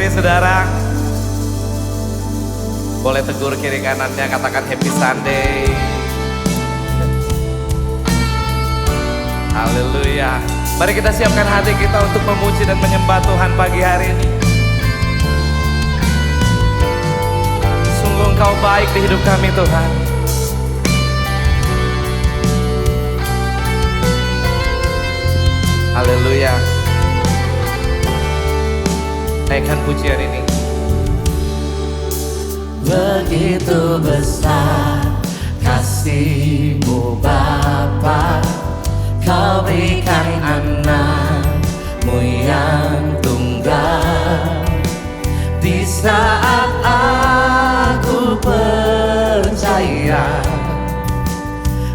saudara. Boleh tegur kiri kanannya, katakan happy Sunday. Haleluya. Mari kita siapkan hati kita untuk memuji dan menyembah Tuhan pagi hari ini. Sungguh Engkau baik di hidup kami Tuhan. Haleluya. Naikkan pujian ini. Begitu besar kasih-Mu Bapa, Kau berikan anak-Mu yang tunggal. Di saat aku percaya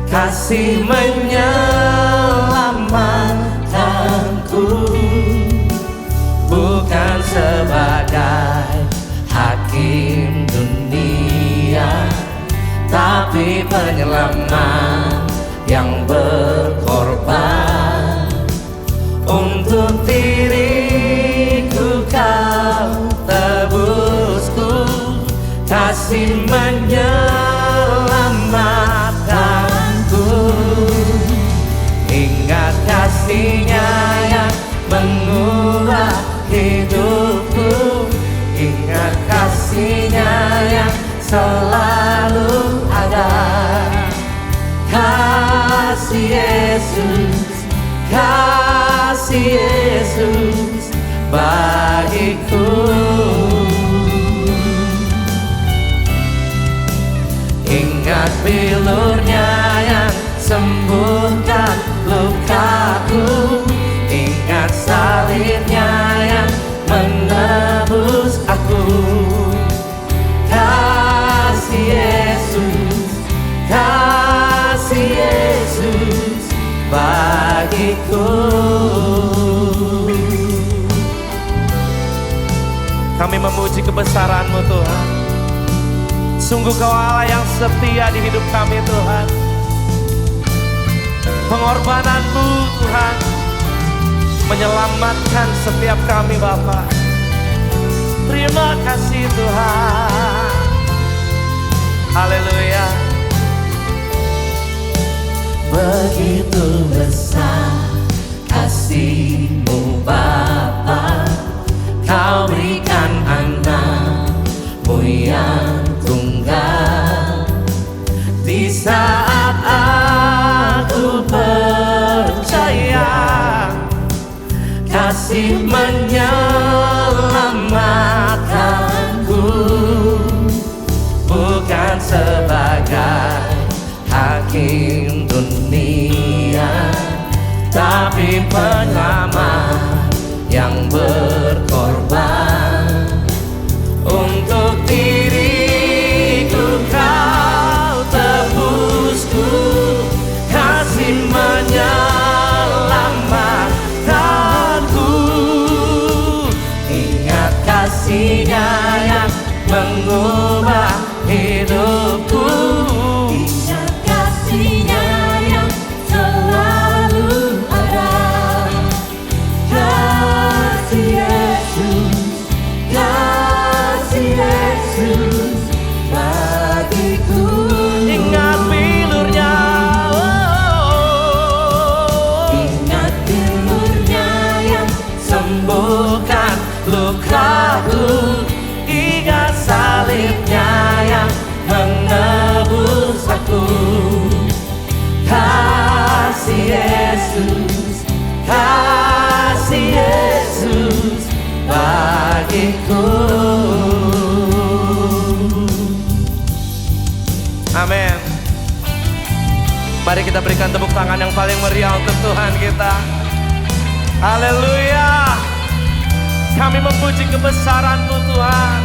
kasih menyelamatkanku, bukan sebagai hakim dunia, tapi penyelamat yang berkorban. Untuk diriku Kau tebusku, kasih menyelamatkanku. Ingat kasih-Nya yang mengubah hidupku, ingat kasih-Nya yang selalu ada. Kasih Yesus, kasih Yesus bagiku. Ingat bilur-Nya yang sembuhkan lukaku, ingat salib-Nya yang menebus aku. Kasih Yesus, kasih Yesus bagiku. Kami memuji kebesaran-Mu Tuhan. Sungguh Kau Allah yang setia di hidup kami Tuhan. Pengorbanan-Mu Tuhan menyelamatkan setiap kami Bapa. Terima kasih Tuhan. Haleluya. Begitu besar kasih-Mu Bapa, Kau berikan anak-Mu yang tunggal. Di saat aku percaya kasih menyelamatkanku, bukan sebagai hakim dunia, tapi penyelamat yang berkorban. Untuk diriku Kau tebusku, kasih menyelamatkanku. Ingat kasih-Nya yang mengubah hidupku, ingat kasih-Nya yang selalu ada. Kasih Yesus, kasih Yesus bagiku. Ingat bilur-Nya, ingat bilur-Nya yang sembuhkan lukaku, ingat salib-Nya yang menebus aku. Kasih Yesus, kasih Yesus bagiku. amin. Mari kita berikan tepuk tangan yang paling meriah untuk Tuhan kita. Haleluya. Kami memuji kebesaran-Mu Tuhan.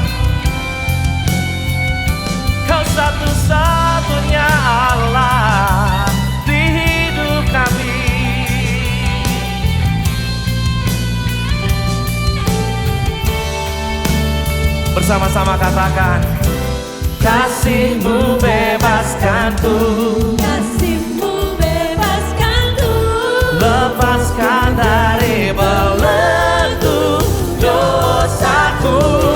Kau satu-satunya Allah di hidup kami. Bersama-sama katakan, kasih-Mu bebaskanku, Kasih-Mu bebaskanku, lepaskan dari belenggu dosaku.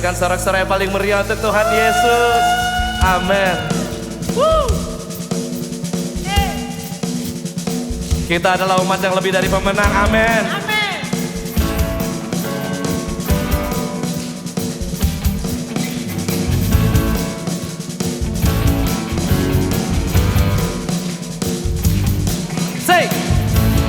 berikan sorak-sorai yang paling meriah untuk Tuhan Yesus. Amin. Kita adalah umat yang lebih dari pemenang. Amin. Say,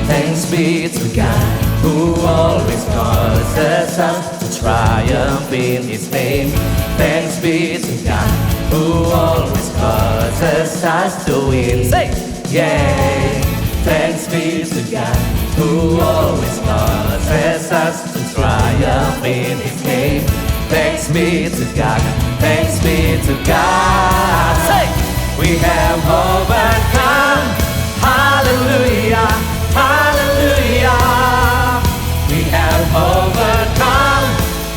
thanks be to God who always causes us to triumph in His name. Thanks be to God who always causes us to win. Say, yeah. Thanks be to God who always causes us to triumph in His name. Thanks be to God. Thanks be to God. Say, we have overcome. Hallelujah, hallelujah. We have overcome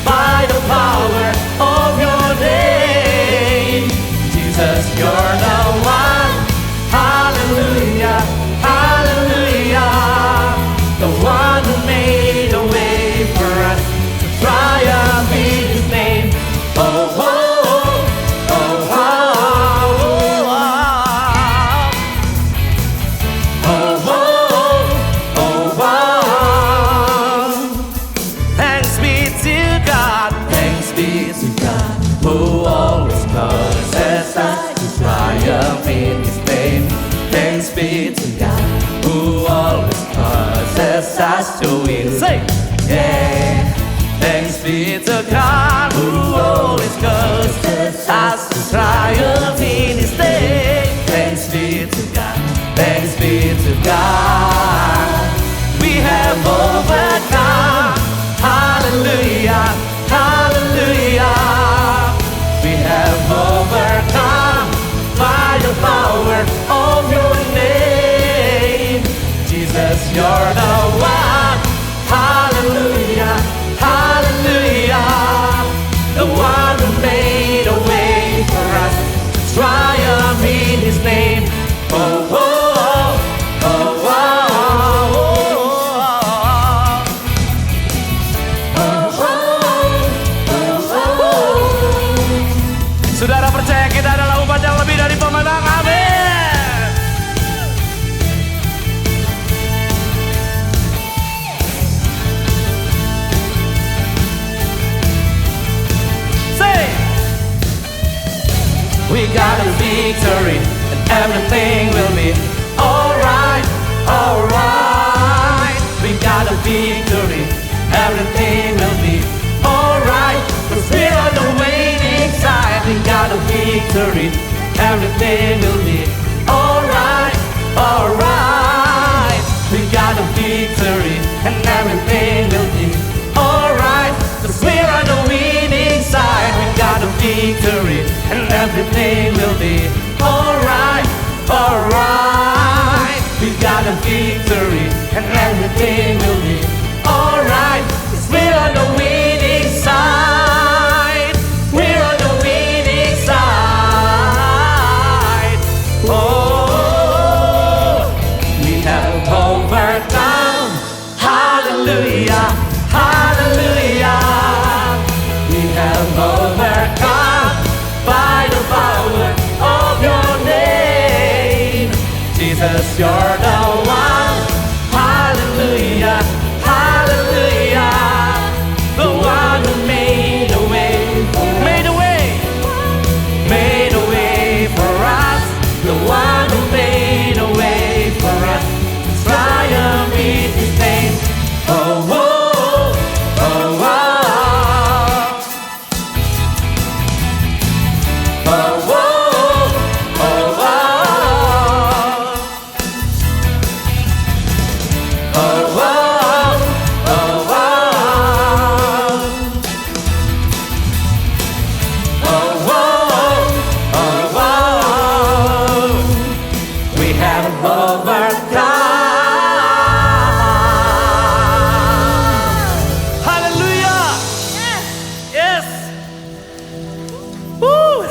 by the power of your name. Jesus, you're the one. Hallelujah, hallelujah. The one who made a way for us to triumph in His name. Oh, oh, oh, oh, oh, oh, oh, oh, oh. Thanks be to God. Thanks be to God who always causes us to triumph in His name. Thanks be to God who always causes us to win. Say, yeah. Thanks be to God who always causes us to triumph in His name. Thanks be to God. Thanks be to God. We have overcome. Hallelujah, hallelujah. We have overcome by the power of your name. Jesus, you're the one. Hallelujah, hallelujah. The one who made a way for us to triumph in His name. Oh, oh, oh, oh, oh, oh. Saudara percaya kita adalah umat yang lebih dari pemenang. Amin. Say, we got a victory and everything will be alright, alright. We got a victory, everything will be alright. 'Cause we're on the winning side. We got a victory, everything will be alright, alright. We got a victory and everything will be alright. 'Cause we're on the winning side. We got a victory and everything will be alright, alright. We got a victory and everything will be alright. 'Cause we're on the winning side. We're on the winning side. Oh, we have overcome. Hallelujah, hallelujah. We have overcome by the power of your name. Jesus, you're the one. Hallelujah, hallelujah. The one who made a way, made a way, made a way for us. The one who made a way for us to triumph in His name. Oh, oh, oh, oh, oh, oh, oh, oh, oh, oh, we have overcome. Hallelujah. Yes. Woo.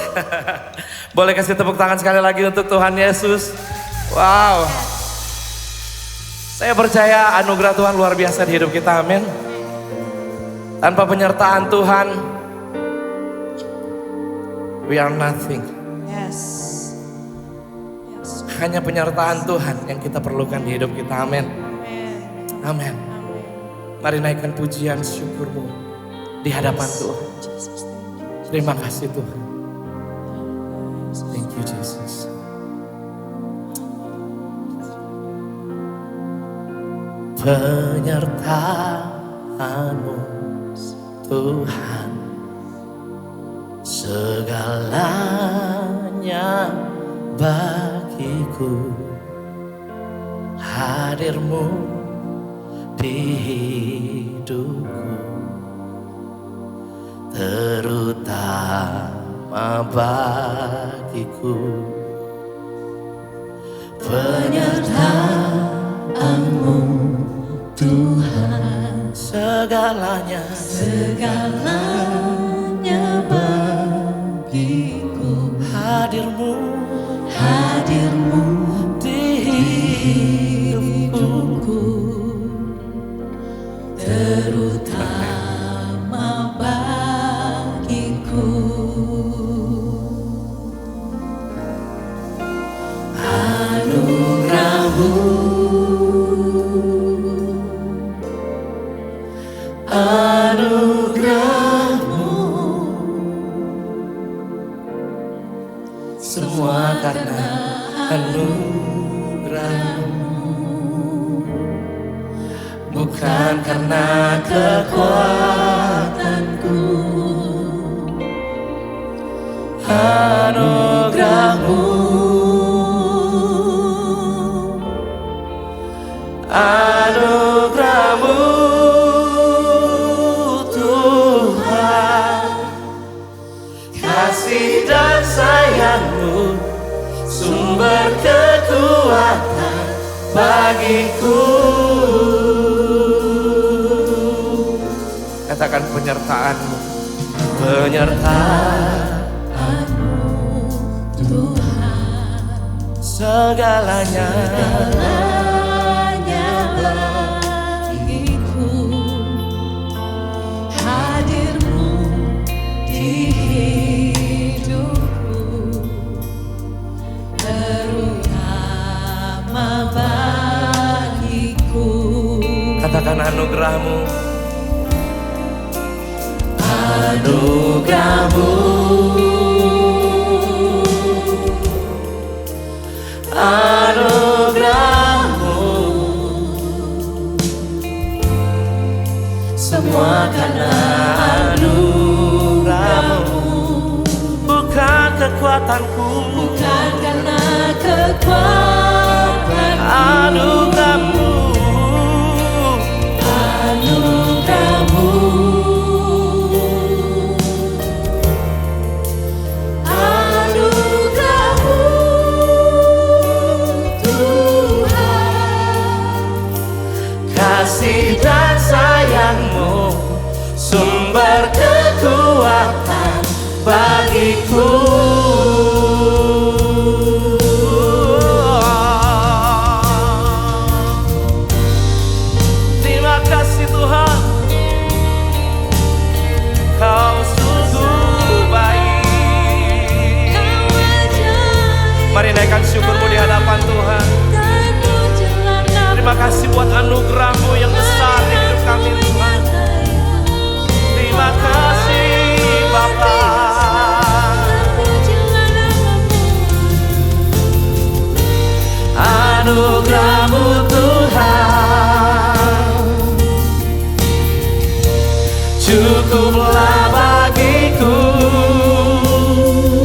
Boleh kasih tepuk tangan sekali lagi untuk Tuhan Yesus. Wow. Saya percaya anugerah Tuhan luar biasa di hidup kita, amin. Tanpa penyertaan Tuhan, We are nothing. Yes. Yes. Hanya penyertaan Tuhan yang kita perlukan di hidup kita. Amin. Amen. Amin. Amen. Mari naikkan pujian syukurmu di hadapan Tuhan. Jesus, thank you. Terima kasih Tuhan. Thank you Jesus. Penyertaan-Mu Tuhan, segalanya bagiku. Hadir-Mu di hidupku, terutama bagiku. Penyertaan-Mu Tuhan, segalanya bagiku. hadir-Mu di hidupku, Terutama bagiku. Anugerah-Mu, anugerah-Mu, semua karena anugerah-Mu, bukan karena kekuatanku. Anugerah-Mu, anugerah-Mu Tuhan, kasih dan sayang-Mu, sumber kekuatan bagiku. Katakan penyertaan-Mu, penyertaan-Mu Tuhan, segalanya bagiku. Hadir-Mu di hidupku, terutama bagiku. Katakan anugerah-Mu, Anugerah-Mu, anugerah-Mu, semua karena anugerah-Mu, bukan kekuatanku. bukan karena kekuatan. Anugerah-Mu, Anugerah-Mu, anugerah-Mu Tuhan, kasih dan sayang-Mu, sumber kekuatan bagiku. Terima kasih Tuhan, Kau sungguh baik. Kau ajaib, Mari naikkan syukurmu di hadapan Tuhan. penuh jalan Terima kasih buat anugerah-Mu yang besar di hidup kami Tuhan. Terima kasih Bapa. Anugerah-Mu Tuhan, cukuplah bagiku.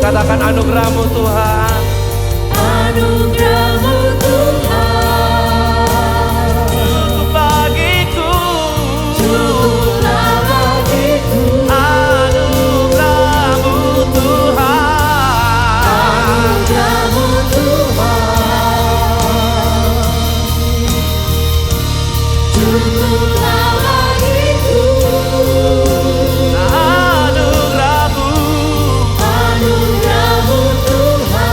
Katakan anugerah-Mu Tuhan, Anugerah-Mu Tuhan, cukup bagiku. cukuplah bagiku. Anugerah-Mu Tuhan, Anugerah-Mu Tuhan, cukuplah bagiku. anugerah-Mu, Anugerah-Mu Tuhan,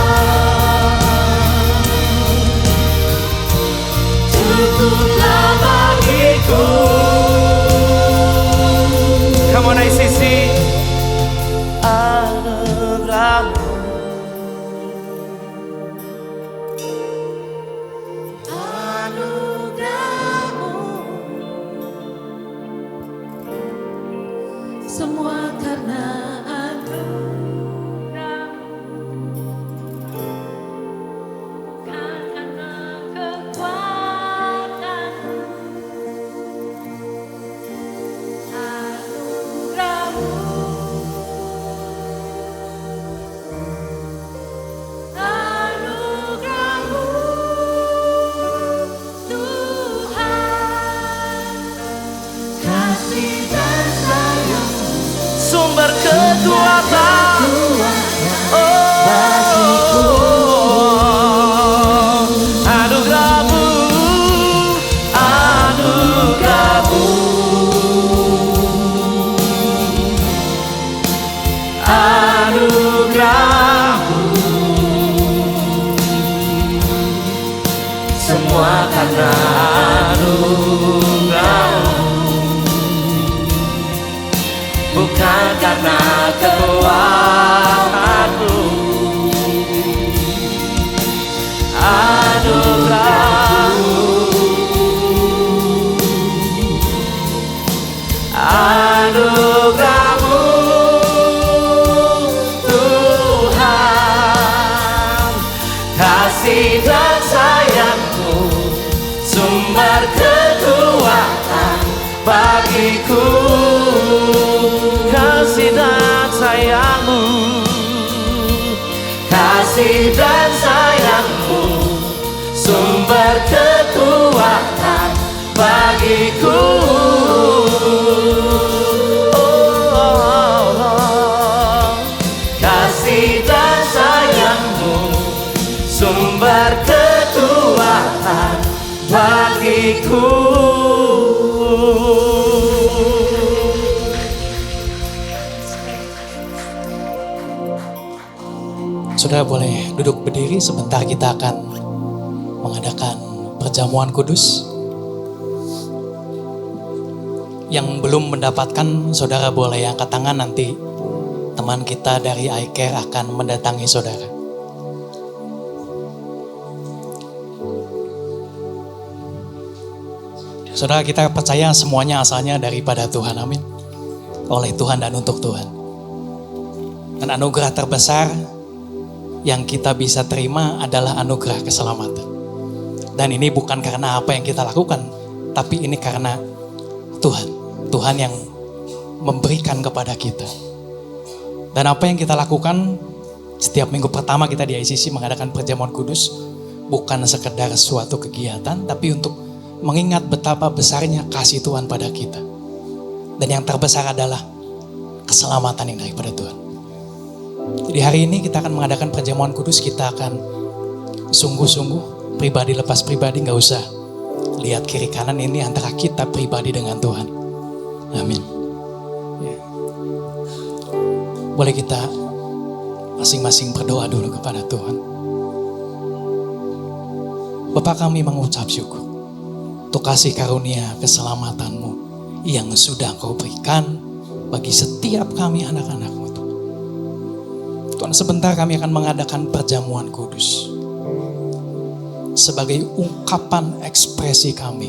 anugerah-Mu, semua karena anugerah-Mu, bukan karena kekuatanmu. Anugerah-Mu, anugerah-Mu Tuhan, kasih dan sayang-Mu, sumber kekuatan bagiku. Kasih dan sayang-Mu, kasih dan sayang-Mu, sumber kekuatan bagiku. Kasih dan sayang-Mu, sumber kekuatan bagiku. Saudara boleh duduk berdiri, sebentar kita akan mengadakan perjamuan kudus. Yang belum mendapatkan, saudara boleh angkat tangan, nanti teman kita dari iCare akan mendatangi saudara. Saudara, kita percaya semuanya asalnya daripada Tuhan, amin. Oleh Tuhan dan untuk Tuhan. Dan anugerah terbesar yang kita bisa terima adalah anugerah keselamatan. Dan ini bukan karena apa yang kita lakukan, tapi ini karena Tuhan. Tuhan yang memberikan kepada kita. Dan apa yang kita lakukan setiap minggu pertama kita di ICC mengadakan perjamuan kudus, bukan sekedar suatu kegiatan, tapi untuk mengingat betapa besarnya kasih Tuhan pada kita. Dan yang terbesar adalah keselamatan yang daripada Tuhan. Jadi hari ini kita akan mengadakan perjamuan kudus, kita akan sungguh-sungguh pribadi lepas pribadi, gak usah lihat kiri kanan, ini antara kita pribadi dengan Tuhan. Amin. Ya. Boleh kita masing-masing berdoa dulu kepada Tuhan. Bapa, kami mengucap syukur untuk kasih karunia keselamatan-Mu yang sudah Kau berikan bagi setiap kami anak-anak-Mu. Tuhan, sebentar kami akan mengadakan perjamuan kudus sebagai ungkapan ekspresi kami,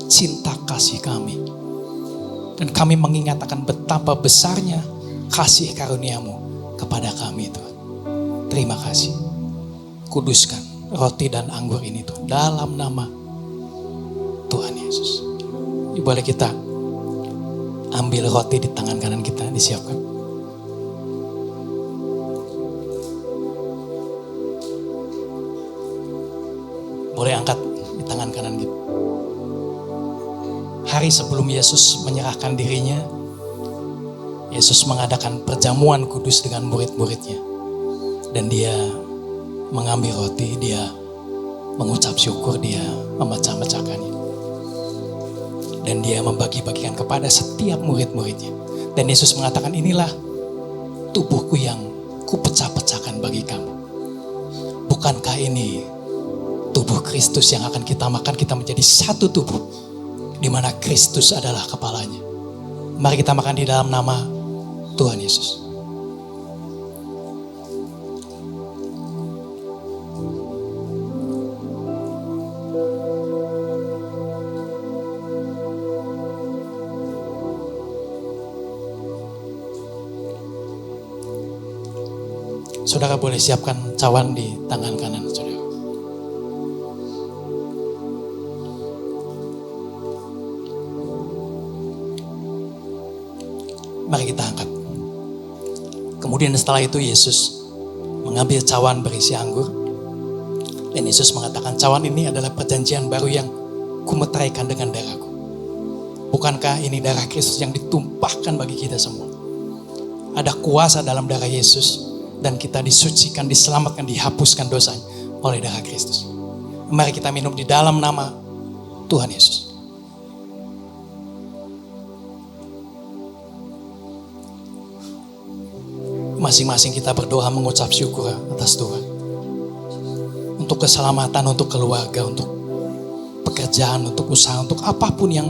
cinta kasih kami. Dan kami mengingat akan betapa besarnya kasih karunia-Mu kepada kami, Tuhan. Terima kasih. Kuduskan roti dan anggur ini, Tuhan, dalam nama Tuhan Yesus. Boleh kita ambil roti di tangan kanan kita, disiapkan. Boleh angkat di tangan kanan kita. Hari sebelum Yesus menyerahkan dirinya, Yesus mengadakan perjamuan kudus dengan murid-muridnya. Dan dia mengambil roti, dia mengucap syukur, dia memecah-mecahkannya. Dan dia membagi-bagikan kepada setiap murid-muridnya. Dan Yesus mengatakan, inilah tubuhku yang kupecah-pecahkan bagi kamu. Bukankah ini tubuh Kristus yang akan kita makan? Kita menjadi satu tubuh, di mana Kristus adalah kepalanya. Mari kita makan di dalam nama Tuhan Yesus. Saudara boleh siapkan cawan di tangan kanan saudara. Mari kita angkat. Kemudian setelah itu Yesus mengambil cawan berisi anggur. Dan Yesus mengatakan, cawan ini adalah perjanjian baru yang kumeteraikan dengan darahku. Bukankah ini darah Kristus yang ditumpahkan bagi kita semua? Ada kuasa dalam darah Yesus. Dan kita disucikan, diselamatkan, dihapuskan dosanya oleh darah Kristus. Mari kita minum di dalam nama Tuhan Yesus. masing-masing kita berdoa mengucap syukur atas Tuhan. Untuk keselamatan, untuk keluarga, untuk pekerjaan, untuk usaha, untuk apapun yang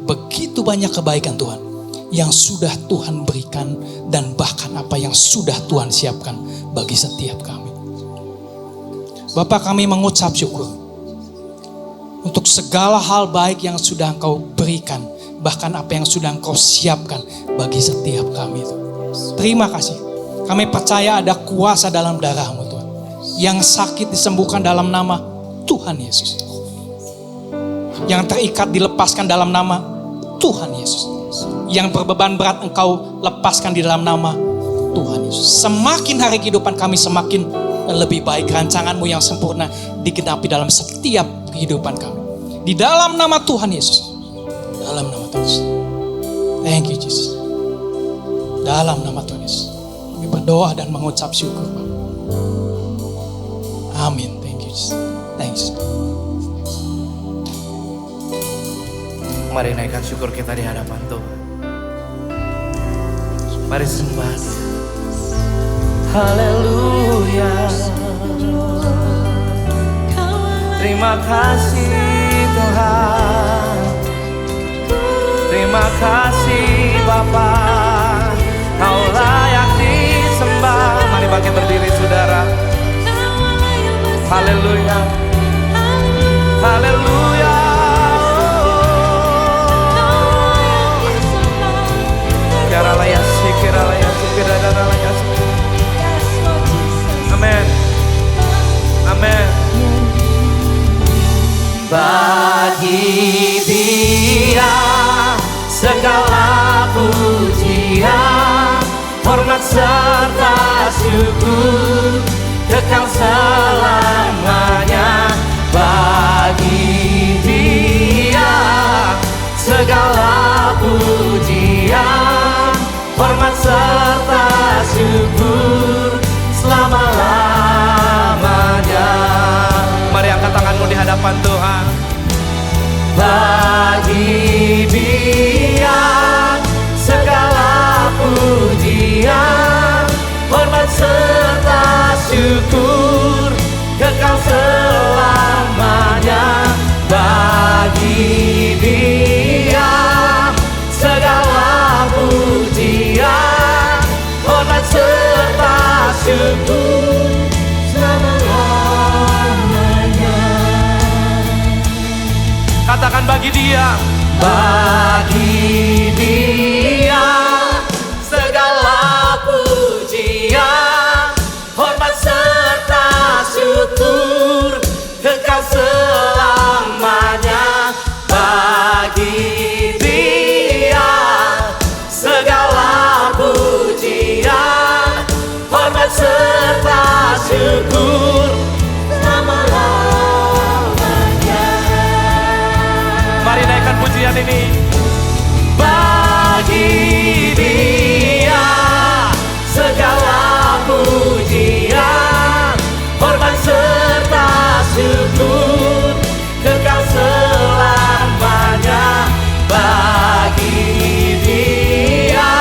begitu banyak kebaikan Tuhan yang sudah Tuhan berikan dan bahkan apa yang sudah Tuhan siapkan bagi setiap kami. Bapak, kami mengucap syukur untuk segala hal baik yang sudah Engkau berikan, bahkan apa yang sudah Engkau siapkan bagi setiap kami Tuhan. Terima kasih. Kami percaya ada kuasa dalam darah-Mu Tuhan. Yang sakit disembuhkan dalam nama Tuhan Yesus. Yang terikat dilepaskan dalam nama Tuhan Yesus. Yang berbeban berat Engkau lepaskan di dalam nama Tuhan Yesus. Semakin hari kehidupan kami semakin lebih baik. Rancangan-Mu yang sempurna digenapi dalam setiap kehidupan kami. Di dalam nama Tuhan Yesus. Dalam nama Tuhan Yesus. Thank you Jesus. Dalam nama Tuhan Yesus. Kami berdoa dan mengucap syukur. Amin. Thank you Jesus. Thanks. Mari naikkan syukur kita di hadapan Tuhan. Mari sembah Dia. Haleluya. Terima kasih Tuhan. Terima kasih Bapa. Kau layak disembah. Mari bangkit berdiri saudara. Haleluya. Haleluya. Amin. Amin. Bagi Dia segala pujian, hormat serta syukur kekal selamanya. Bagi Dia segala pujian, hormat serta syukur selama-lamanya. Mari angkat tanganmu di hadapan Tuhan. Bagi Dia segala pujian, hormat serta syukur kekal selamanya. Bagi Dia segala pujian, hormat serta syukur selama-lamanya. Katakan bagi Dia. Bagi Dia segala pujian, hormat serta syukur kekal selamanya. Bagi Dia segala pujian, hormat serta syukur selama-lamanya. Mari naikkan pujian ini. Bagi Dia segala pujian, hormat serta syukur kekal selamanya. Bagi Dia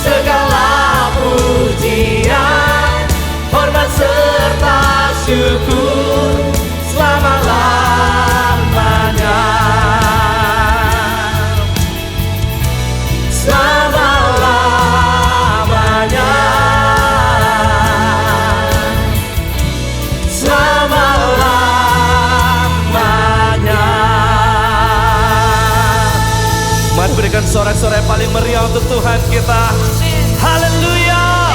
segala pujian, hormat serta syukur selama-lamanya. Selama-lamanya. Selama-lamanya. Mari berikan sorak-sorai paling meriah untuk Tuhan kita. Haleluya.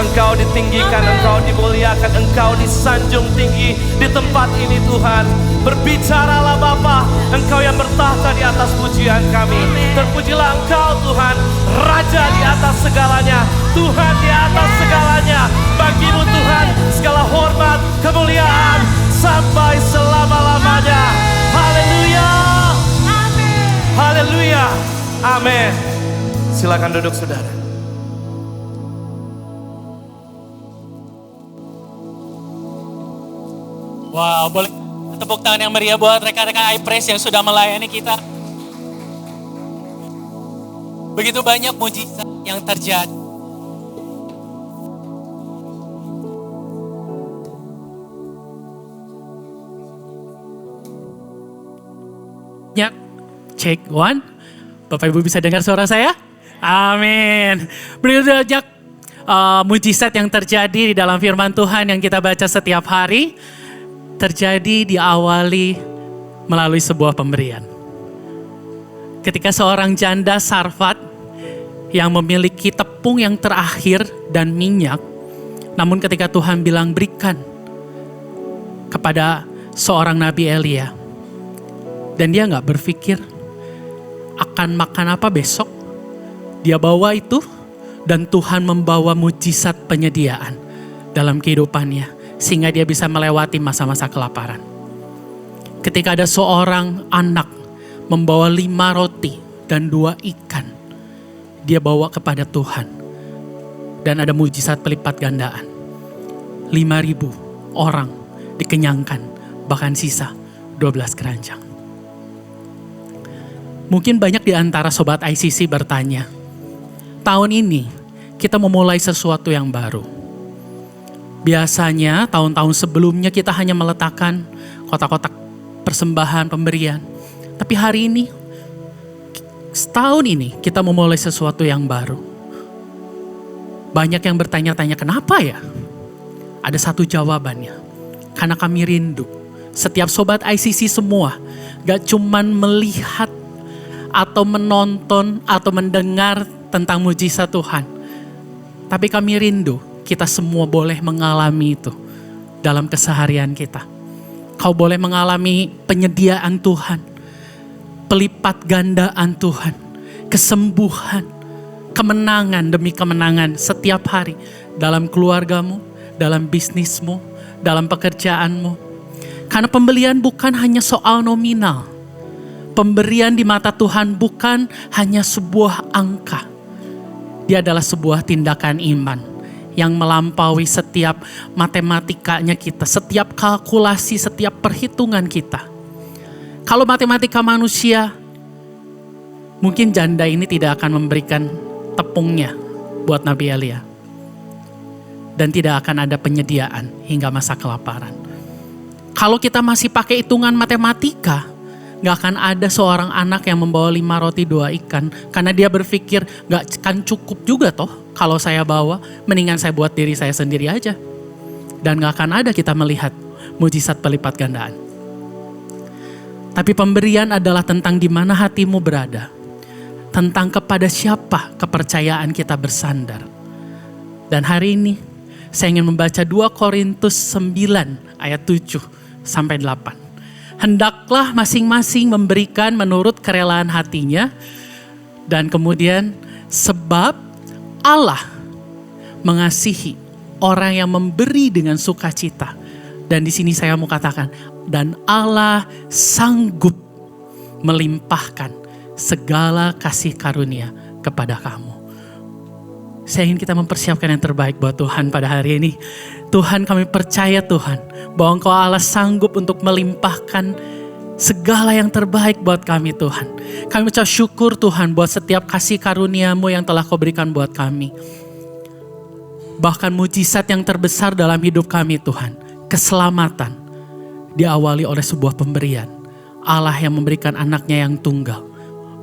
Engkau ditinggikan, Engkau dimuliakan, Engkau disanjung tinggi di tempat ini Tuhan. Berbicaralah Bapa, Engkau yang bertahta di atas pujian kami. Terpujilah Engkau Tuhan, Raja di atas segalanya, Tuhan di atas segalanya. Bagimu Tuhan segala hormat, kemuliaan sampai selama-lamanya. Haleluya. Haleluya. Amin. Silakan duduk saudara. Wow, boleh tepuk tangan yang meriah buat rekan-rekan iPraise yang sudah melayani kita. Begitu banyak mujizat yang terjadi. Check one. Bapak Ibu bisa dengar suara saya? Amin. Begitu banyak mujizat yang terjadi di dalam firman Tuhan yang kita baca setiap hari. Terjadi diawali melalui sebuah pemberian. Ketika seorang janda Sarfat yang memiliki tepung yang terakhir dan minyak, namun ketika Tuhan bilang berikan kepada seorang Nabi Elia, dan dia gak berpikir akan makan apa besok, dia bawa itu dan Tuhan membawa mujizat penyediaan dalam kehidupannya sehingga dia bisa melewati masa-masa kelaparan. Ketika ada seorang anak membawa 5 roti dan 2 ikan, dia bawa kepada Tuhan dan ada mujizat pelipat gandaan. 5.000 orang dikenyangkan, bahkan sisa 12 keranjang. Mungkin banyak di antara sobat ICC bertanya, tahun ini kita memulai sesuatu yang baru. Biasanya tahun-tahun sebelumnya kita hanya meletakkan kotak-kotak persembahan pemberian. Tapi hari ini, setahun ini kita memulai sesuatu yang baru. Banyak yang bertanya-tanya kenapa ya? Ada satu jawabannya. Karena kami rindu. Setiap sobat ICC semua gak cuman melihat atau menonton atau mendengar tentang mujizat Tuhan. Tapi kami rindu kita semua boleh mengalami itu dalam keseharian kita. Kau boleh mengalami penyediaan Tuhan, pelipat gandaan Tuhan, kesembuhan, kemenangan demi kemenangan setiap hari dalam keluargamu, dalam bisnismu, dalam pekerjaanmu. Karena pembelian bukan hanya soal nominal. Pemberian di mata Tuhan bukan hanya sebuah angka. Dia adalah sebuah tindakan iman yang melampaui setiap matematikanya kita, setiap kalkulasi, setiap perhitungan kita. Kalau matematika manusia, mungkin janda ini tidak akan memberikan tepungnya buat Nabi Elia. Dan tidak akan ada penyediaan hingga masa kelaparan. Kalau kita masih pakai hitungan matematika, gak akan ada seorang anak yang membawa 5 roti 2 ikan. Karena dia berpikir gak akan cukup juga toh kalau saya bawa. Mendingan saya buat diri saya sendiri aja. Dan gak akan ada kita melihat mujizat pelipat gandaan. Tapi pemberian adalah tentang di mana hatimu berada. Tentang kepada siapa kepercayaan kita bersandar. Dan hari ini saya ingin membaca 2 Korintus 9 ayat 7 sampai 8. Hendaklah masing-masing memberikan menurut kerelaan hatinya. Dan kemudian sebab Allah mengasihi orang yang memberi dengan sukacita. Dan di sini saya mau katakan, dan Allah sanggup melimpahkan segala kasih karunia kepada kamu. Saya ingin kita mempersiapkan yang terbaik buat Tuhan pada hari ini. Tuhan, kami percaya Tuhan bahwa Engkau Allah sanggup untuk melimpahkan segala yang terbaik buat kami Tuhan. Kami ucap syukur Tuhan buat setiap kasih karunia-Mu yang telah Kau berikan buat kami. Bahkan mujizat yang terbesar dalam hidup kami Tuhan, keselamatan diawali oleh sebuah pemberian. Allah yang memberikan anaknya yang tunggal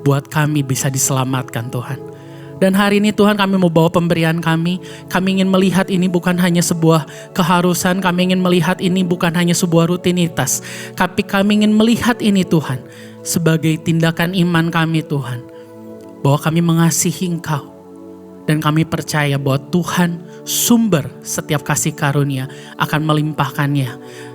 buat kami bisa diselamatkan Tuhan. Dan hari ini Tuhan kami mau bawa pemberian kami. Kami ingin melihat ini bukan hanya sebuah keharusan. Kami ingin melihat ini bukan hanya sebuah rutinitas. Tapi kami ingin melihat ini Tuhan sebagai tindakan iman kami Tuhan. Bahwa kami mengasihi Engkau. Dan kami percaya bahwa Tuhan sumber setiap kasih karunia akan melimpahkannya.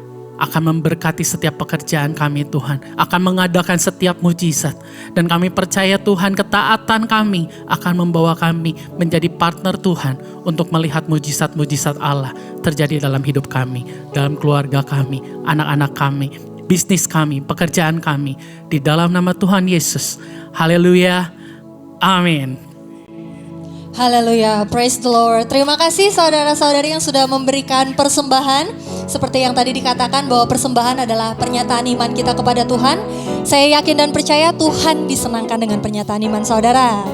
Akan memberkati setiap pekerjaan kami Tuhan. Akan mengadakan setiap mujizat. Dan kami percaya Tuhan ketaatan kami akan membawa kami menjadi partner Tuhan. Untuk melihat mujizat-mujizat Allah terjadi dalam hidup kami. Dalam keluarga kami, anak-anak kami, bisnis kami, pekerjaan kami. Di dalam nama Tuhan Yesus. Haleluya. Amin. Haleluya, praise the Lord. Terima kasih saudara-saudari yang sudah memberikan persembahan. Seperti yang tadi dikatakan bahwa persembahan adalah pernyataan iman kita kepada Tuhan. Saya yakin dan percaya Tuhan disenangkan dengan pernyataan iman saudara.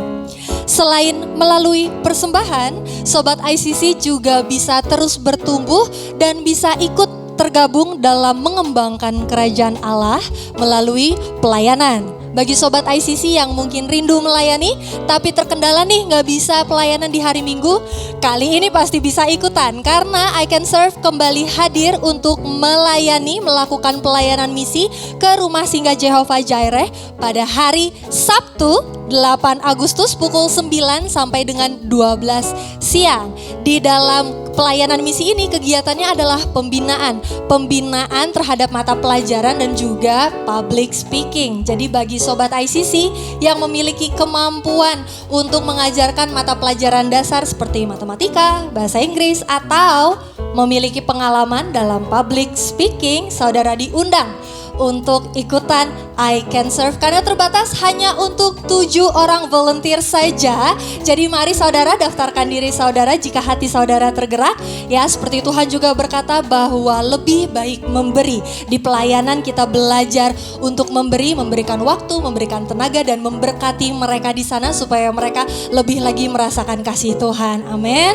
Selain melalui persembahan, Sobat ICC juga bisa terus bertumbuh dan bisa ikut tergabung dalam mengembangkan kerajaan Allah melalui pelayanan. Bagi Sobat ICC yang mungkin rindu melayani, tapi terkendala nih nggak bisa pelayanan di hari Minggu, kali ini pasti bisa ikutan. Karena I Can Serve kembali hadir untuk melayani, melakukan pelayanan misi ke Rumah Singgah Jehovah Jireh pada hari Sabtu 8 Agustus pukul 9 sampai dengan 12 siang. Di dalam pelayanan misi ini kegiatannya adalah pembinaan terhadap mata pelajaran dan juga public speaking. Jadi bagi Sobat ICC yang memiliki kemampuan untuk mengajarkan mata pelajaran dasar seperti matematika, bahasa Inggris, atau memiliki pengalaman dalam public speaking, saudara diundang untuk ikutan I Can Serve karena terbatas hanya untuk 7 orang volunteer saja. Jadi mari saudara daftarkan diri saudara jika hati saudara tergerak. Ya, seperti Tuhan juga berkata bahwa lebih baik memberi. Di pelayanan kita belajar untuk memberikan waktu, memberikan tenaga dan memberkati mereka di sana supaya mereka lebih lagi merasakan kasih Tuhan. Amin.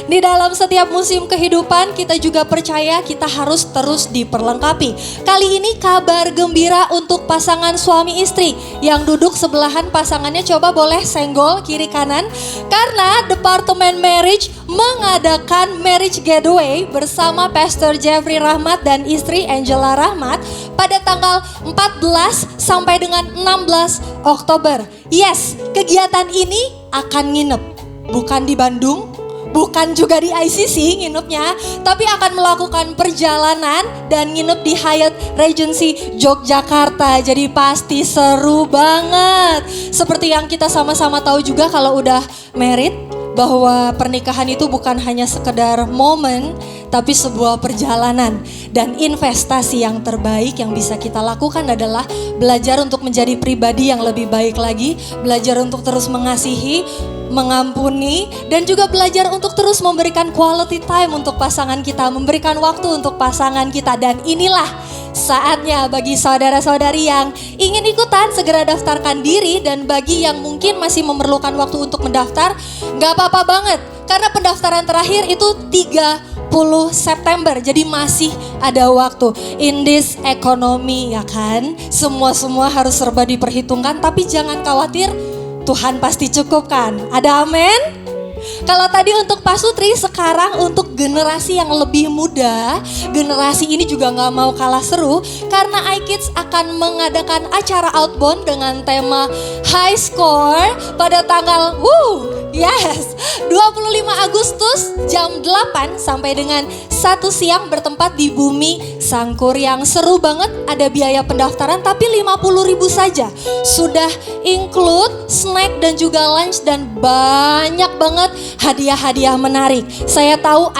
Di dalam setiap musim kehidupan kita juga percaya kita harus terus diperlengkapi. Kali ini kabar gembira untuk pasangan suami istri yang duduk sebelahan pasangannya, coba boleh senggol kiri kanan. Karena Departemen Marriage mengadakan marriage getaway bersama Pastor Jeffrey Rahmat dan istri Angela Rahmat pada tanggal 14 sampai dengan 16 Oktober. Yes, kegiatan ini akan nginep, bukan di Bandung, bukan juga di ICC nginepnya, tapi akan melakukan perjalanan dan nginep di Hyatt Regency Yogyakarta. Jadi pasti seru banget. Seperti yang kita sama-sama tahu juga kalau udah married, bahwa pernikahan itu bukan hanya sekedar momen, tapi sebuah perjalanan. Dan investasi yang terbaik yang bisa kita lakukan adalah belajar untuk menjadi pribadi yang lebih baik lagi, belajar untuk terus mengasihi, mengampuni, dan juga belajar untuk terus memberikan quality time untuk pasangan kita, memberikan waktu untuk pasangan kita. Dan inilah saatnya bagi saudara-saudari yang ingin ikutan, segera daftarkan diri. Dan bagi yang mungkin masih memerlukan waktu untuk mendaftar, gak apa-apa banget, karena pendaftaran terakhir itu 30 September, jadi masih ada waktu. In this economy, ya kan, semua harus serba diperhitungkan, tapi jangan khawatir, Tuhan pasti cukupkan. Ada amin? Kalau tadi untuk Pak Sutri, sekarang untuk generasi yang lebih muda, generasi ini juga gak mau kalah seru karena iKids akan mengadakan acara outbound dengan tema High Score pada tanggal 25 Agustus jam 8 sampai dengan 1 siang bertempat di Bumi Sangkur. Yang seru banget, ada biaya pendaftaran tapi 50.000 saja. Sudah include snack dan juga lunch dan banyak banget hadiah-hadiah menarik. Saya tahu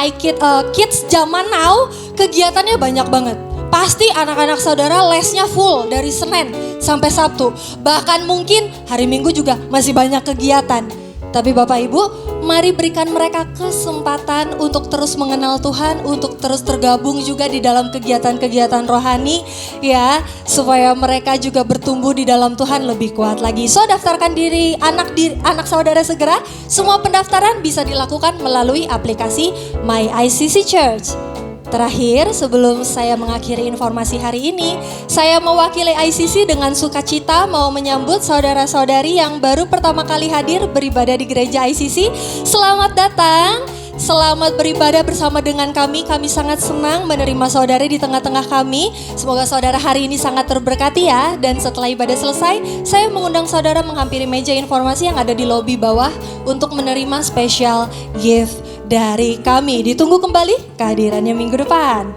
kids zaman now kegiatannya banyak banget. Pasti anak-anak saudara lesnya full dari Senin sampai Sabtu. Bahkan mungkin hari Minggu juga masih banyak kegiatan. Tapi Bapak Ibu, mari berikan mereka kesempatan untuk terus mengenal Tuhan, untuk terus tergabung juga di dalam kegiatan-kegiatan rohani, ya, supaya mereka juga bertumbuh di dalam Tuhan lebih kuat lagi. So, daftarkan diri anak saudara segera. Semua pendaftaran bisa dilakukan melalui aplikasi My ICC Church. Terakhir, sebelum saya mengakhiri informasi hari ini, saya mewakili ICC dengan sukacita mau menyambut saudara-saudari yang baru pertama kali hadir beribadah di gereja ICC. Selamat datang, selamat beribadah bersama dengan kami. Kami sangat senang menerima saudari di tengah-tengah kami. Semoga saudara hari ini sangat terberkati ya. Dan setelah ibadah selesai, saya mengundang saudara menghampiri meja informasi yang ada di lobi bawah untuk menerima special gift dari kami. Ditunggu kembali kehadirannya minggu depan.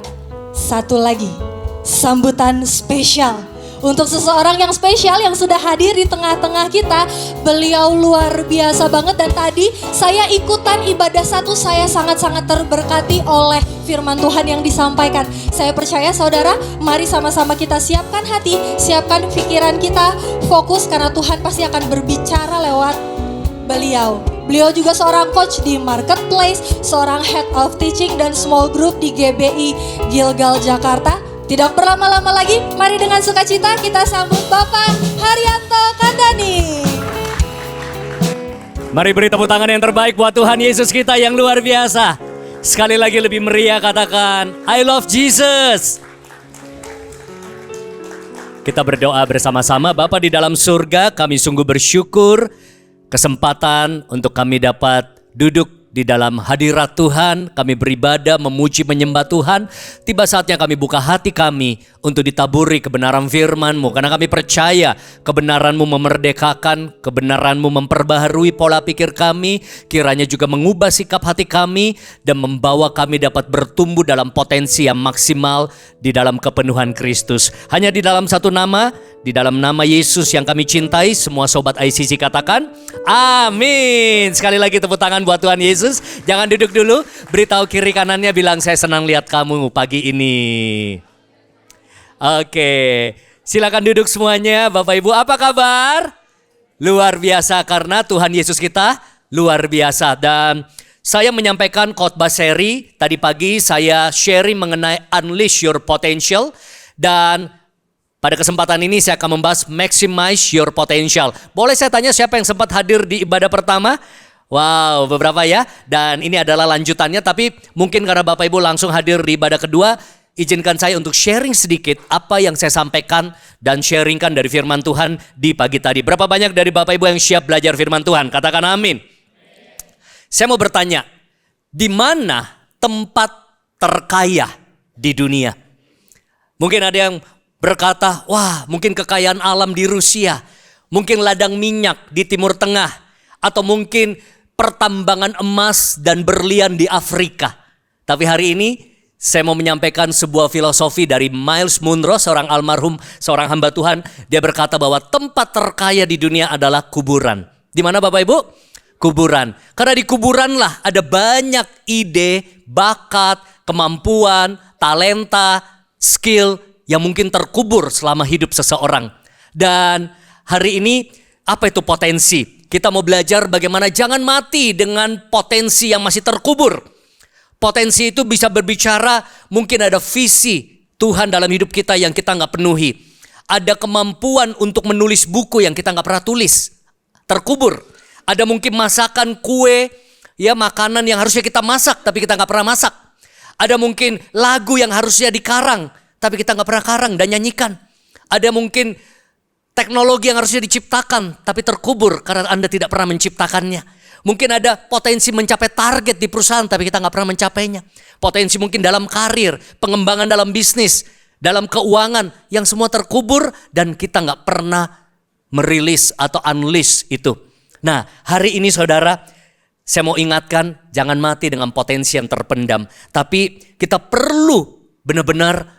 Satu lagi, sambutan spesial untuk seseorang yang spesial yang sudah hadir di tengah-tengah kita. Beliau luar biasa banget dan tadi saya ikutan ibadah satu, saya sangat-sangat terberkati oleh firman Tuhan yang disampaikan. Saya percaya saudara, mari sama-sama kita siapkan hati, siapkan pikiran kita, fokus karena Tuhan pasti akan berbicara lewat beliau. Beliau juga seorang coach di Marketplace, seorang head of teaching dan small group di GBI Gilgal Jakarta. Tidak berlama-lama lagi, mari dengan sukacita kita sambut Bapak Haryanto Kandani. Mari beri tepuk tangan yang terbaik buat Tuhan Yesus kita yang luar biasa. Sekali lagi lebih meriah katakan, I love Jesus. Kita berdoa bersama-sama. Bapa di dalam surga, kami sungguh bersyukur kesempatan untuk kami dapat duduk di dalam hadirat Tuhan, kami beribadah, memuji, menyembah Tuhan. Tiba saatnya kami buka hati kami untuk ditaburi kebenaran firman-Mu. Karena kami percaya kebenaran-Mu memerdekakan, kebenaran-Mu memperbaharui pola pikir kami. Kiranya juga mengubah sikap hati kami dan membawa kami dapat bertumbuh dalam potensi yang maksimal di dalam kepenuhan Kristus. Hanya di dalam satu nama, di dalam nama Yesus yang kami cintai, semua sobat ICC katakan, amin. Sekali lagi tepuk tangan buat Tuhan Yesus. Jangan duduk dulu, beritahu kiri kanannya, bilang saya senang lihat kamu pagi ini. Oke, silakan duduk semuanya. Bapak Ibu, apa kabar? Luar biasa karena Tuhan Yesus kita luar biasa. Dan saya menyampaikan khotbah seri. Tadi pagi saya sharing mengenai Unleash Your Potential. Dan pada kesempatan ini saya akan membahas Maximize Your Potential. Boleh saya tanya siapa yang sempat hadir di ibadah pertama? Wow, beberapa ya. Dan ini adalah lanjutannya, tapi mungkin karena Bapak Ibu langsung hadir di ibadah kedua, izinkan saya untuk sharing sedikit apa yang saya sampaikan dan sharingkan dari firman Tuhan di pagi tadi. Berapa banyak dari Bapak Ibu yang siap belajar firman Tuhan? Katakan amin. Saya mau bertanya, di mana tempat terkaya di dunia? Mungkin ada yang berkata, wah mungkin kekayaan alam di Rusia, mungkin ladang minyak di Timur Tengah, atau mungkin pertambangan emas dan berlian di Afrika. Tapi hari ini saya mau menyampaikan sebuah filosofi dari Myles Munroe, seorang almarhum, seorang hamba Tuhan. Dia berkata bahwa tempat terkaya di dunia adalah kuburan. Di mana Bapak Ibu? Kuburan. Karena di kuburanlah ada banyak ide, bakat, kemampuan, talenta, skill yang mungkin terkubur selama hidup seseorang. Dan hari ini apa itu potensi? Kita mau belajar bagaimana jangan mati dengan potensi yang masih terkubur. Potensi itu bisa berbicara, mungkin ada visi Tuhan dalam hidup kita yang kita nggak penuhi. Ada kemampuan untuk menulis buku yang kita nggak pernah tulis, terkubur. Ada mungkin masakan kue, ya makanan yang harusnya kita masak tapi kita nggak pernah masak. Ada mungkin lagu yang harusnya dikarang tapi kita nggak pernah karang dan nyanyikan. Ada mungkin teknologi yang harusnya diciptakan tapi terkubur karena Anda tidak pernah menciptakannya. Mungkin ada potensi mencapai target di perusahaan tapi kita nggak pernah mencapainya. Potensi mungkin dalam karir, pengembangan dalam bisnis, dalam keuangan yang semua terkubur dan kita nggak pernah merilis atau unleash itu. Nah hari ini saudara, saya mau ingatkan jangan mati dengan potensi yang terpendam. Tapi kita perlu benar-benar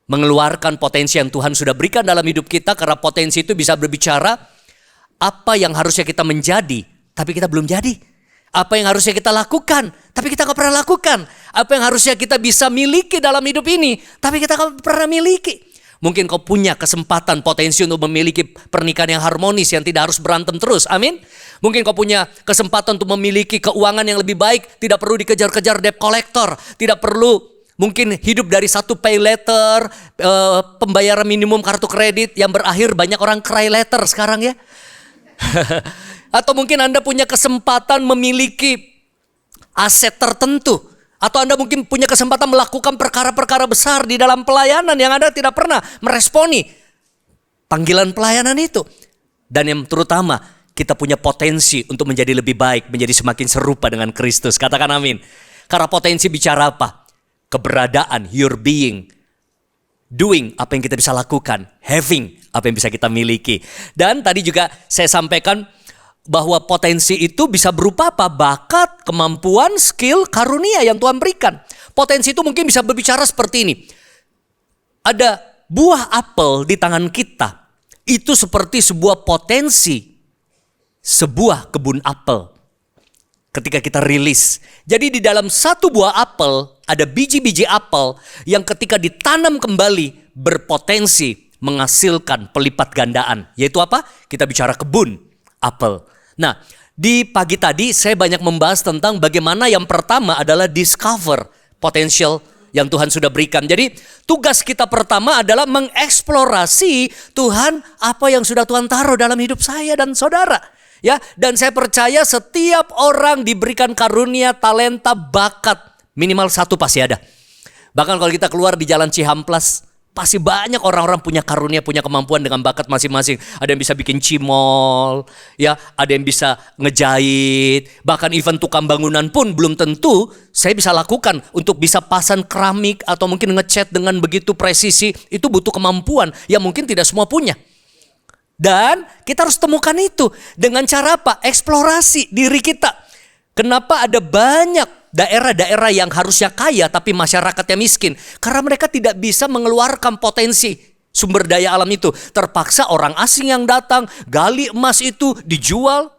mengeluarkan potensi yang Tuhan sudah berikan dalam hidup kita. Karena potensi itu bisa berbicara apa yang harusnya kita menjadi tapi kita belum jadi. Apa yang harusnya kita lakukan tapi kita gak pernah lakukan. Apa yang harusnya kita bisa miliki dalam hidup ini tapi kita gak pernah miliki. Mungkin kau punya kesempatan potensi untuk memiliki pernikahan yang harmonis, yang tidak harus berantem terus, amin. Mungkin kau punya kesempatan untuk memiliki keuangan yang lebih baik, tidak perlu dikejar-kejar debt collector, tidak perlu mungkin hidup dari satu pay letter, pembayaran minimum kartu kredit yang berakhir banyak orang cry letter sekarang ya. Atau mungkin Anda punya kesempatan memiliki aset tertentu. Atau Anda mungkin punya kesempatan melakukan perkara-perkara besar di dalam pelayanan yang Anda tidak pernah meresponi panggilan pelayanan itu. Dan yang terutama kita punya potensi untuk menjadi lebih baik, menjadi semakin serupa dengan Kristus. Katakan amin. Karena potensi bicara apa? Keberadaan, your being, doing apa yang kita bisa lakukan, having apa yang bisa kita miliki. Dan tadi juga saya sampaikan bahwa potensi itu bisa berupa apa? Bakat, kemampuan, skill, karunia yang Tuhan berikan. Potensi itu mungkin bisa berbicara seperti ini. Ada buah apel di tangan kita. Itu seperti sebuah potensi, sebuah kebun apel. Ketika kita rilis. Jadi di dalam satu buah apel ada biji-biji apel yang ketika ditanam kembali berpotensi menghasilkan pelipat gandaan. Yaitu apa? Kita bicara kebun apel. Nah, di pagi tadi saya banyak membahas tentang bagaimana yang pertama adalah discover potential yang Tuhan sudah berikan. Jadi tugas kita pertama adalah mengeksplorasi Tuhan apa yang sudah Tuhan taruh dalam hidup saya dan saudara. Ya, dan saya percaya setiap orang diberikan karunia, talenta, bakat, minimal satu pasti ada. Bahkan kalau kita keluar di jalan Cihamplas, Pasti banyak orang-orang punya karunia, punya kemampuan dengan bakat masing-masing. Ada yang bisa bikin cimol, ya, ada yang bisa ngejahit, bahkan even tukang bangunan pun belum tentu saya bisa lakukan untuk bisa pasang keramik atau mungkin ngecat dengan begitu presisi. Itu butuh kemampuan yang mungkin tidak semua punya. Dan kita harus temukan itu dengan cara apa? Eksplorasi diri kita. Kenapa ada banyak daerah-daerah yang harusnya kaya tapi masyarakatnya miskin? Karena mereka tidak bisa mengeluarkan potensi sumber daya alam itu. Terpaksa orang asing yang datang, gali emas itu, dijual.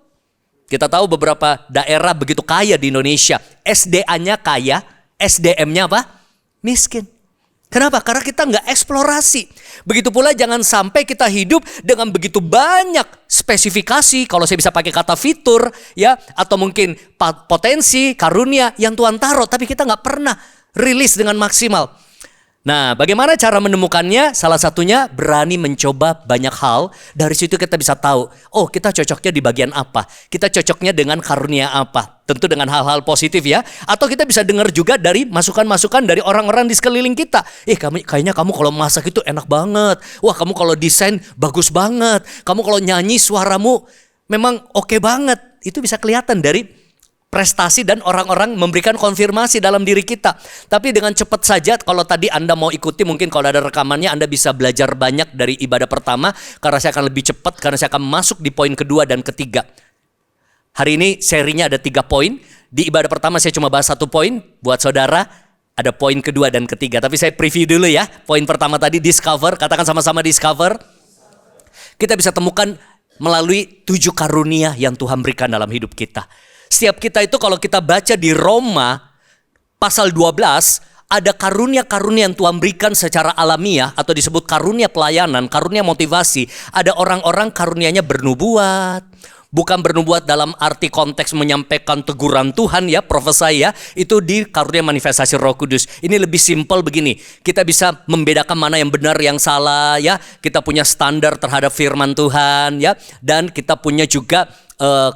Kita tahu beberapa daerah begitu kaya di Indonesia. SDA-nya kaya, SDM-nya apa? Miskin. Kenapa? Karena kita nggak eksplorasi. Begitu pula jangan sampai kita hidup dengan begitu banyak spesifikasi, kalau saya bisa pakai kata fitur, ya, atau mungkin potensi, karunia yang Tuhan taruh, tapi kita nggak pernah rilis dengan maksimal. Nah, bagaimana cara menemukannya? Salah satunya berani mencoba banyak hal. Dari situ kita bisa tahu, oh kita cocoknya di bagian apa? Kita cocoknya dengan karunia apa? Tentu dengan hal-hal positif ya. Atau kita bisa dengar juga dari masukan-masukan dari orang-orang di sekeliling kita. Kayaknya kamu kalau masak itu enak banget. Wah, kamu kalau desain bagus banget. Kamu kalau nyanyi suaramu memang oke banget. Itu bisa kelihatan dari prestasi dan orang-orang memberikan konfirmasi dalam diri kita. Tapi dengan cepat saja, kalau tadi Anda mau ikuti, mungkin kalau ada rekamannya Anda bisa belajar banyak dari ibadah pertama. Karena saya akan lebih cepat, karena saya akan masuk di poin kedua dan ketiga. Hari ini serinya ada 3 poin. Di ibadah pertama saya cuma bahas 1 poin. Buat saudara ada poin kedua dan ketiga. Tapi saya preview dulu ya. Poin pertama tadi discover, katakan sama-sama discover. Kita bisa temukan melalui 7 karunia yang Tuhan berikan dalam hidup kita. Setiap kita itu kalau kita baca di Roma pasal 12, ada karunia-karunia yang Tuhan berikan secara alamiah atau disebut karunia pelayanan, karunia motivasi. Ada orang-orang karunianya bernubuat. Bukan bernubuat dalam arti konteks menyampaikan teguran Tuhan ya, profesi ya. Itu di karunia manifestasi Roh Kudus. Ini lebih simpel begini. Kita bisa membedakan mana yang benar, yang salah ya. Kita punya standar terhadap firman Tuhan ya. Dan kita punya juga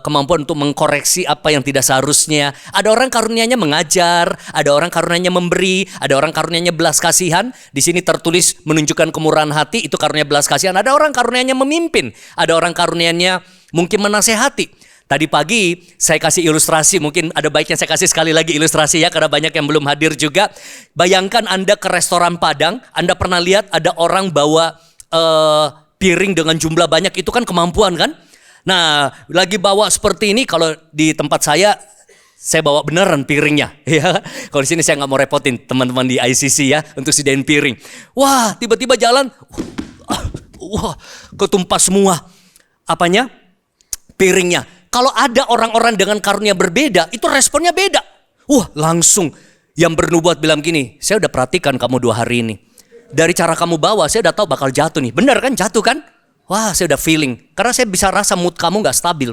kemampuan untuk mengkoreksi apa yang tidak seharusnya. Ada orang karunianya mengajar, ada orang karunianya memberi, ada orang karunianya belas kasihan. Di sini tertulis menunjukkan kemurahan hati, itu karunia belas kasihan. Ada orang karunianya memimpin, ada orang karunianya mungkin menasehati. Tadi pagi saya kasih ilustrasi, mungkin ada baiknya saya kasih sekali lagi ilustrasi ya, karena banyak yang belum hadir juga. Bayangkan Anda ke restoran Padang, Anda pernah lihat ada orang bawa piring dengan jumlah banyak, itu kan kemampuan kan? Nah, lagi bawa seperti ini, kalau di tempat saya bawa beneran piringnya. Ya, kalau di sini saya nggak mau repotin teman-teman di ICC ya untuk sediain piring. Wah, tiba-tiba jalan, wah, ketumpah semua apanya piringnya. Kalau ada orang-orang dengan karunia berbeda, itu responnya beda. Wah, langsung yang bernubuat bilang gini, saya udah perhatikan kamu 2 hari ini. Dari cara kamu bawa, saya udah tahu bakal jatuh nih. Bener kan, jatuh kan? Wah, saya udah feeling. Karena saya bisa rasa mood kamu gak stabil.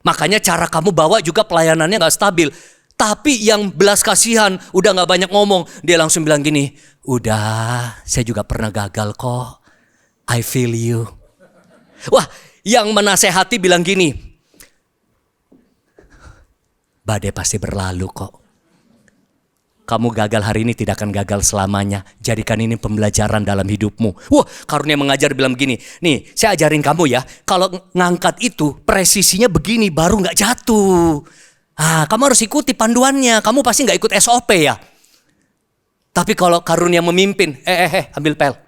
Makanya cara kamu bawa juga pelayanannya gak stabil. Tapi yang belas kasihan, udah gak banyak ngomong. Dia langsung bilang gini, udah, saya juga pernah gagal kok. I feel you. Wah, yang menasehati bilang gini, badai pasti berlalu kok. Kamu gagal hari ini tidak akan gagal selamanya. Jadikan ini pembelajaran dalam hidupmu. Wah, karunia mengajar bilang begini. Nih, saya ajarin kamu ya. Kalau ngangkat itu, presisinya begini baru gak jatuh. Kamu harus ikuti panduannya. Kamu pasti gak ikut SOP ya. Tapi kalau karunia memimpin, ambil pel.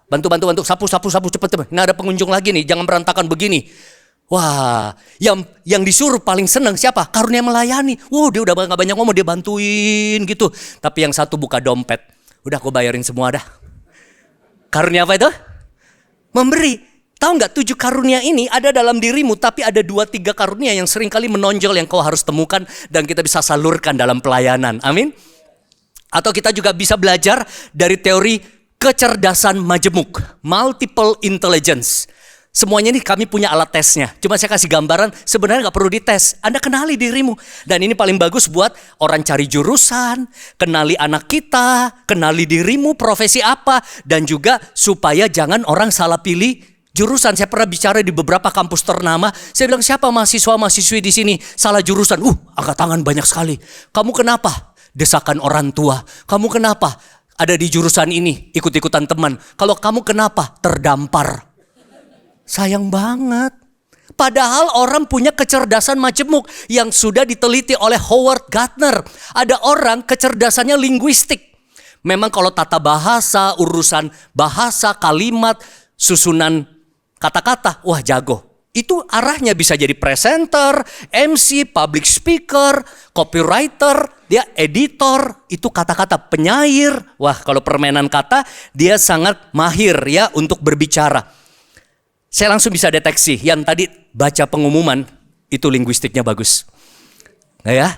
Bantu, sapu cepet. Ini ada pengunjung lagi nih, jangan berantakan begini. Wah, yang disuruh paling senang siapa? Karunia melayani. Wow, dia udah gak banyak ngomong, dia bantuin gitu. Tapi yang satu buka dompet. Udah aku bayarin semua dah. Karunia apa itu? Memberi. Tahu gak 7 karunia ini ada dalam dirimu, tapi ada 2-3 karunia yang seringkali menonjol yang kau harus temukan dan kita bisa salurkan dalam pelayanan. Amin. Atau kita juga bisa belajar dari teori kecerdasan majemuk, multiple intelligence. Semuanya ini kami punya alat tesnya. Cuma saya kasih gambaran, sebenarnya gak perlu dites. Anda kenali dirimu. Dan ini paling bagus buat orang cari jurusan, kenali anak kita, kenali dirimu, profesi apa. Dan juga supaya jangan orang salah pilih jurusan. Saya pernah bicara di beberapa kampus ternama. Saya bilang, siapa mahasiswa-mahasiswi di sini salah jurusan? Angkat tangan banyak sekali. Kamu kenapa? Desakan orang tua. Kamu kenapa? ada di jurusan ini, ikut-ikutan teman. Kalau kamu kenapa? Terdampar. Sayang banget. Padahal orang punya kecerdasan majemuk yang sudah diteliti oleh Howard Gardner. Ada orang kecerdasannya linguistik. Memang kalau tata bahasa, urusan bahasa, kalimat, susunan kata-kata, wah jago. Itu arahnya bisa jadi presenter, MC, public speaker, copywriter, dia editor, itu kata-kata penyair. Wah, kalau permainan kata dia sangat mahir ya untuk berbicara. Saya langsung bisa deteksi yang tadi baca pengumuman itu linguistiknya bagus. Nah ya,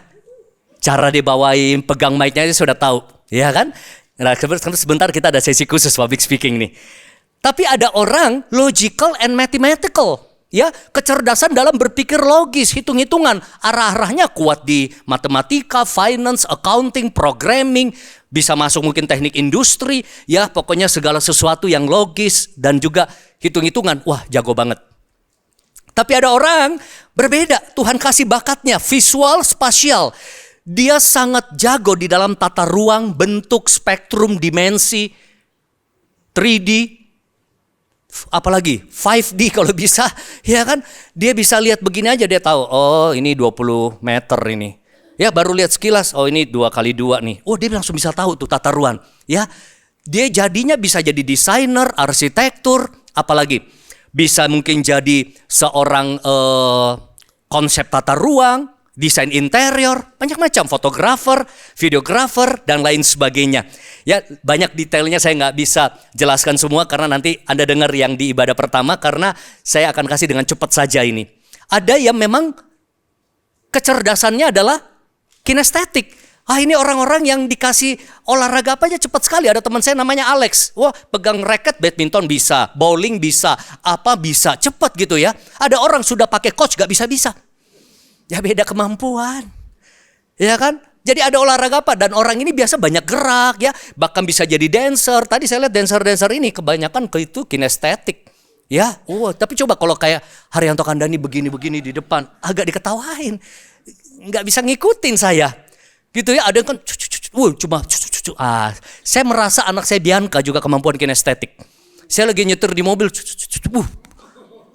cara dibawain, pegang mic-nya aja sudah tahu, ya kan? Nah, sebentar kita ada sesi khusus public speaking nih. Tapi ada orang logical and mathematical. Ya, kecerdasan dalam berpikir logis, hitung-hitungan. Arah-arahnya kuat di matematika, finance, accounting, programming. Bisa masuk mungkin teknik industri. Ya, pokoknya segala sesuatu yang logis dan juga hitung-hitungan. Wah, jago banget. Tapi ada orang berbeda. Tuhan kasih bakatnya, visual, spasial. Dia sangat jago di dalam tata ruang, bentuk, spektrum, dimensi, 3D, apalagi 5D kalau bisa, ya kan? Dia bisa lihat begini aja, dia tahu, oh ini 20 meter ini. Ya baru lihat sekilas, oh ini 2x2 nih. Oh dia langsung bisa tahu tuh tata ruang. Ya, dia jadinya bisa jadi desainer, arsitektur, apalagi bisa mungkin jadi seorang konsep tata ruang, desain interior, banyak macam, fotografer, videografer, dan lain sebagainya. Ya banyak detailnya saya nggak bisa jelaskan semua karena nanti Anda dengar yang di ibadah pertama karena saya akan kasih dengan cepat saja ini. Ada yang memang kecerdasannya adalah kinestetik. Ah ini orang-orang yang dikasih olahraga apa aja cepat sekali. Ada teman saya namanya Alex. Wah pegang raket badminton bisa, bowling bisa, apa bisa, cepat gitu ya. Ada orang sudah pakai coach gak bisa-bisa. Ya beda kemampuan, ya kan? Jadi ada olahraga apa? Dan orang ini biasa banyak gerak ya, bahkan bisa jadi dancer. Tadi saya lihat dancer ini kebanyakan ke itu kinestetik, ya. Tapi coba kalau kayak Haryanto Kandani begini-begini di depan, agak diketawain, nggak bisa ngikutin saya, gitu ya. Ada kan, cuma. Saya merasa anak saya Bianca juga kemampuan kinestetik. Saya lagi nyetir di mobil,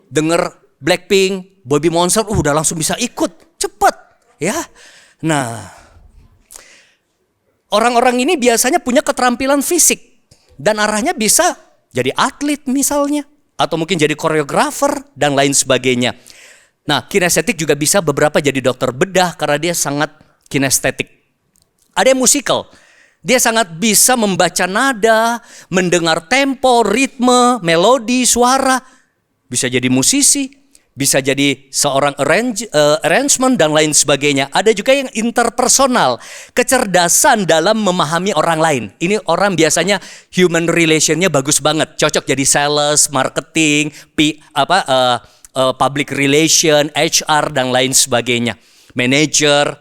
denger Blackpink, Bobby Monster, udah langsung bisa ikut, cepet, ya. Nah, orang-orang ini biasanya punya keterampilan fisik dan arahnya bisa jadi atlet misalnya, atau mungkin jadi koreografer dan lain sebagainya. Nah, kinestetik juga bisa beberapa jadi dokter bedah karena dia sangat kinestetik. Ada yang musikal, dia sangat bisa membaca nada, mendengar tempo, ritme, melodi, suara, bisa jadi musisi. Bisa jadi seorang arrangement dan lain sebagainya. Ada juga yang interpersonal, kecerdasan dalam memahami orang lain. Ini orang biasanya human relationnya bagus banget, cocok jadi sales, marketing, public relation, HR dan lain sebagainya. Manager,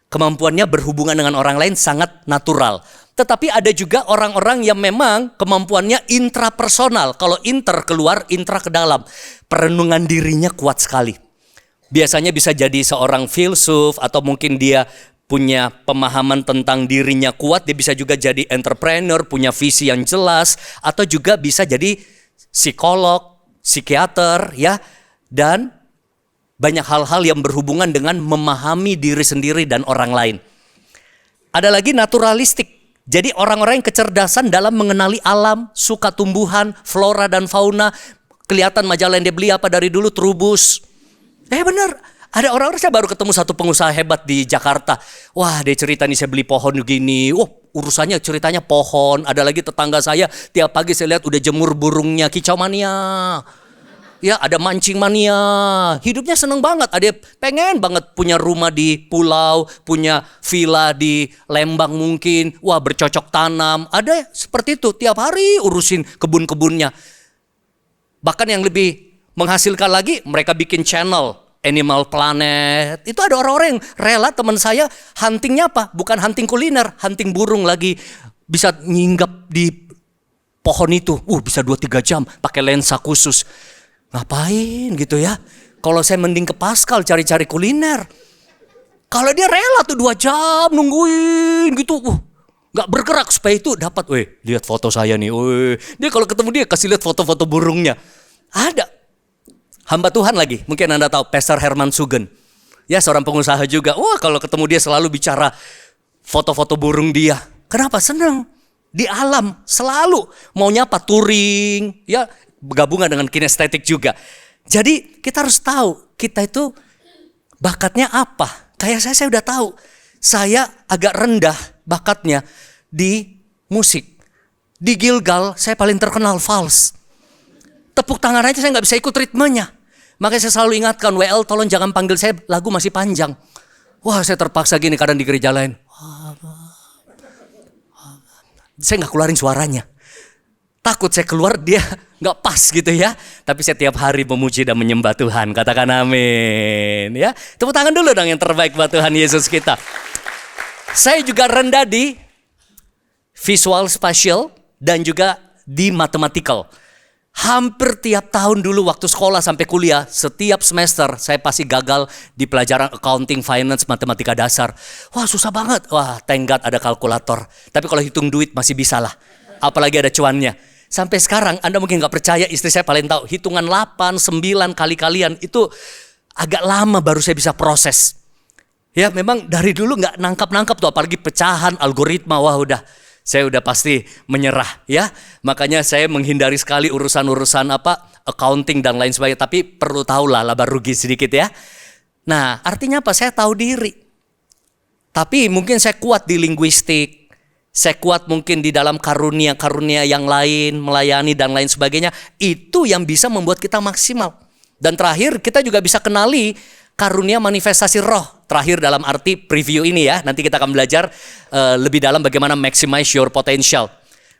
kemampuannya berhubungan dengan orang lain sangat natural. Tetapi ada juga orang-orang yang memang kemampuannya intrapersonal. Kalau inter keluar, intra ke dalam. Perenungan dirinya kuat sekali. Biasanya bisa jadi seorang filsuf atau mungkin dia punya pemahaman tentang dirinya kuat. Dia bisa juga jadi entrepreneur, punya visi yang jelas. Atau juga bisa jadi psikolog, psikiater ya. Dan banyak hal-hal yang berhubungan dengan memahami diri sendiri dan orang lain. Ada lagi naturalistik. Jadi orang-orang yang kecerdasan dalam mengenali alam, suka tumbuhan, flora dan fauna. Kelihatan majalah yang dia beli apa dari dulu, Trubus. Bener, ada orang-orang, saya baru ketemu satu pengusaha hebat di Jakarta. Wah dia cerita nih saya beli pohon begini. Urusannya ceritanya pohon. Ada lagi tetangga saya, tiap pagi saya lihat udah jemur burungnya, kicau mania. Ya ada mancing mania, hidupnya seneng banget. Ada pengen banget punya rumah di pulau, punya villa di Lembang mungkin. Wah bercocok tanam, ada seperti itu. Tiap hari urusin kebun-kebunnya. Bahkan yang lebih menghasilkan lagi, mereka bikin channel Animal Planet. Itu ada orang-orang yang rela, teman saya huntingnya apa? Bukan hunting kuliner, hunting burung lagi. Bisa nyinggap di pohon itu, bisa 2-3 jam pakai lensa khusus. Ngapain gitu ya? Kalau saya mending ke Pascal cari-cari kuliner. Kalau dia rela tuh 2 jam nungguin gitu. Gak bergerak supaya itu dapat. Weh, lihat foto saya nih. Weh, dia kalau ketemu dia kasih lihat foto-foto burungnya. Ada. Hamba Tuhan lagi, mungkin Anda tahu Pastor Herman Sugen. Ya, seorang pengusaha juga. Wah, kalau ketemu dia selalu bicara foto-foto burung dia. Kenapa? Senang. Di alam selalu maunya apa? Touring, ya gabungan dengan kinestetik juga. Jadi kita harus tahu kita itu bakatnya apa. Kayak saya udah tahu. Saya agak rendah bakatnya di musik. Di Gilgal saya paling terkenal vals. Tepuk tangan aja saya gak bisa ikut ritmenya. Makanya saya selalu ingatkan, WL tolong jangan panggil saya, lagu masih panjang. Wah, saya terpaksa gini kadang di gereja lain. Saya gak keluarin suaranya. Takut saya keluar dia gak pas gitu ya. Tapi saya tiap hari memuji dan menyembah Tuhan. Katakan amin. Ya, tepuk tangan dulu dong yang terbaik buat Tuhan Yesus kita. Saya juga rendah di visual spatial dan juga di mathematical. Hampir tiap tahun dulu waktu sekolah sampai kuliah, setiap semester saya pasti gagal di pelajaran accounting, finance, matematika dasar. Wah, susah banget. Wah, thank God ada kalkulator. Tapi kalau hitung duit masih bisa lah. Apalagi ada cuannya. Sampai sekarang Anda mungkin gak percaya, istri saya paling tahu. Hitungan 8, 9 kali-kalian itu agak lama baru saya bisa proses. Ya memang dari dulu gak nangkap-nangkap tuh, apalagi pecahan, algoritma, wah udah. Saya udah pasti menyerah ya. Makanya saya menghindari sekali urusan-urusan accounting dan lain sebagainya. Tapi perlu tahu lah, laba rugi sedikit ya. Nah artinya apa? Saya tahu diri. Tapi mungkin saya kuat di linguistik. Saya kuat mungkin di dalam karunia-karunia yang lain, melayani dan lain sebagainya. Itu yang bisa membuat kita maksimal. Dan terakhir kita juga bisa kenali karunia manifestasi roh. Terakhir dalam arti preview ini ya. Nanti kita akan belajar lebih dalam bagaimana maximize your potential.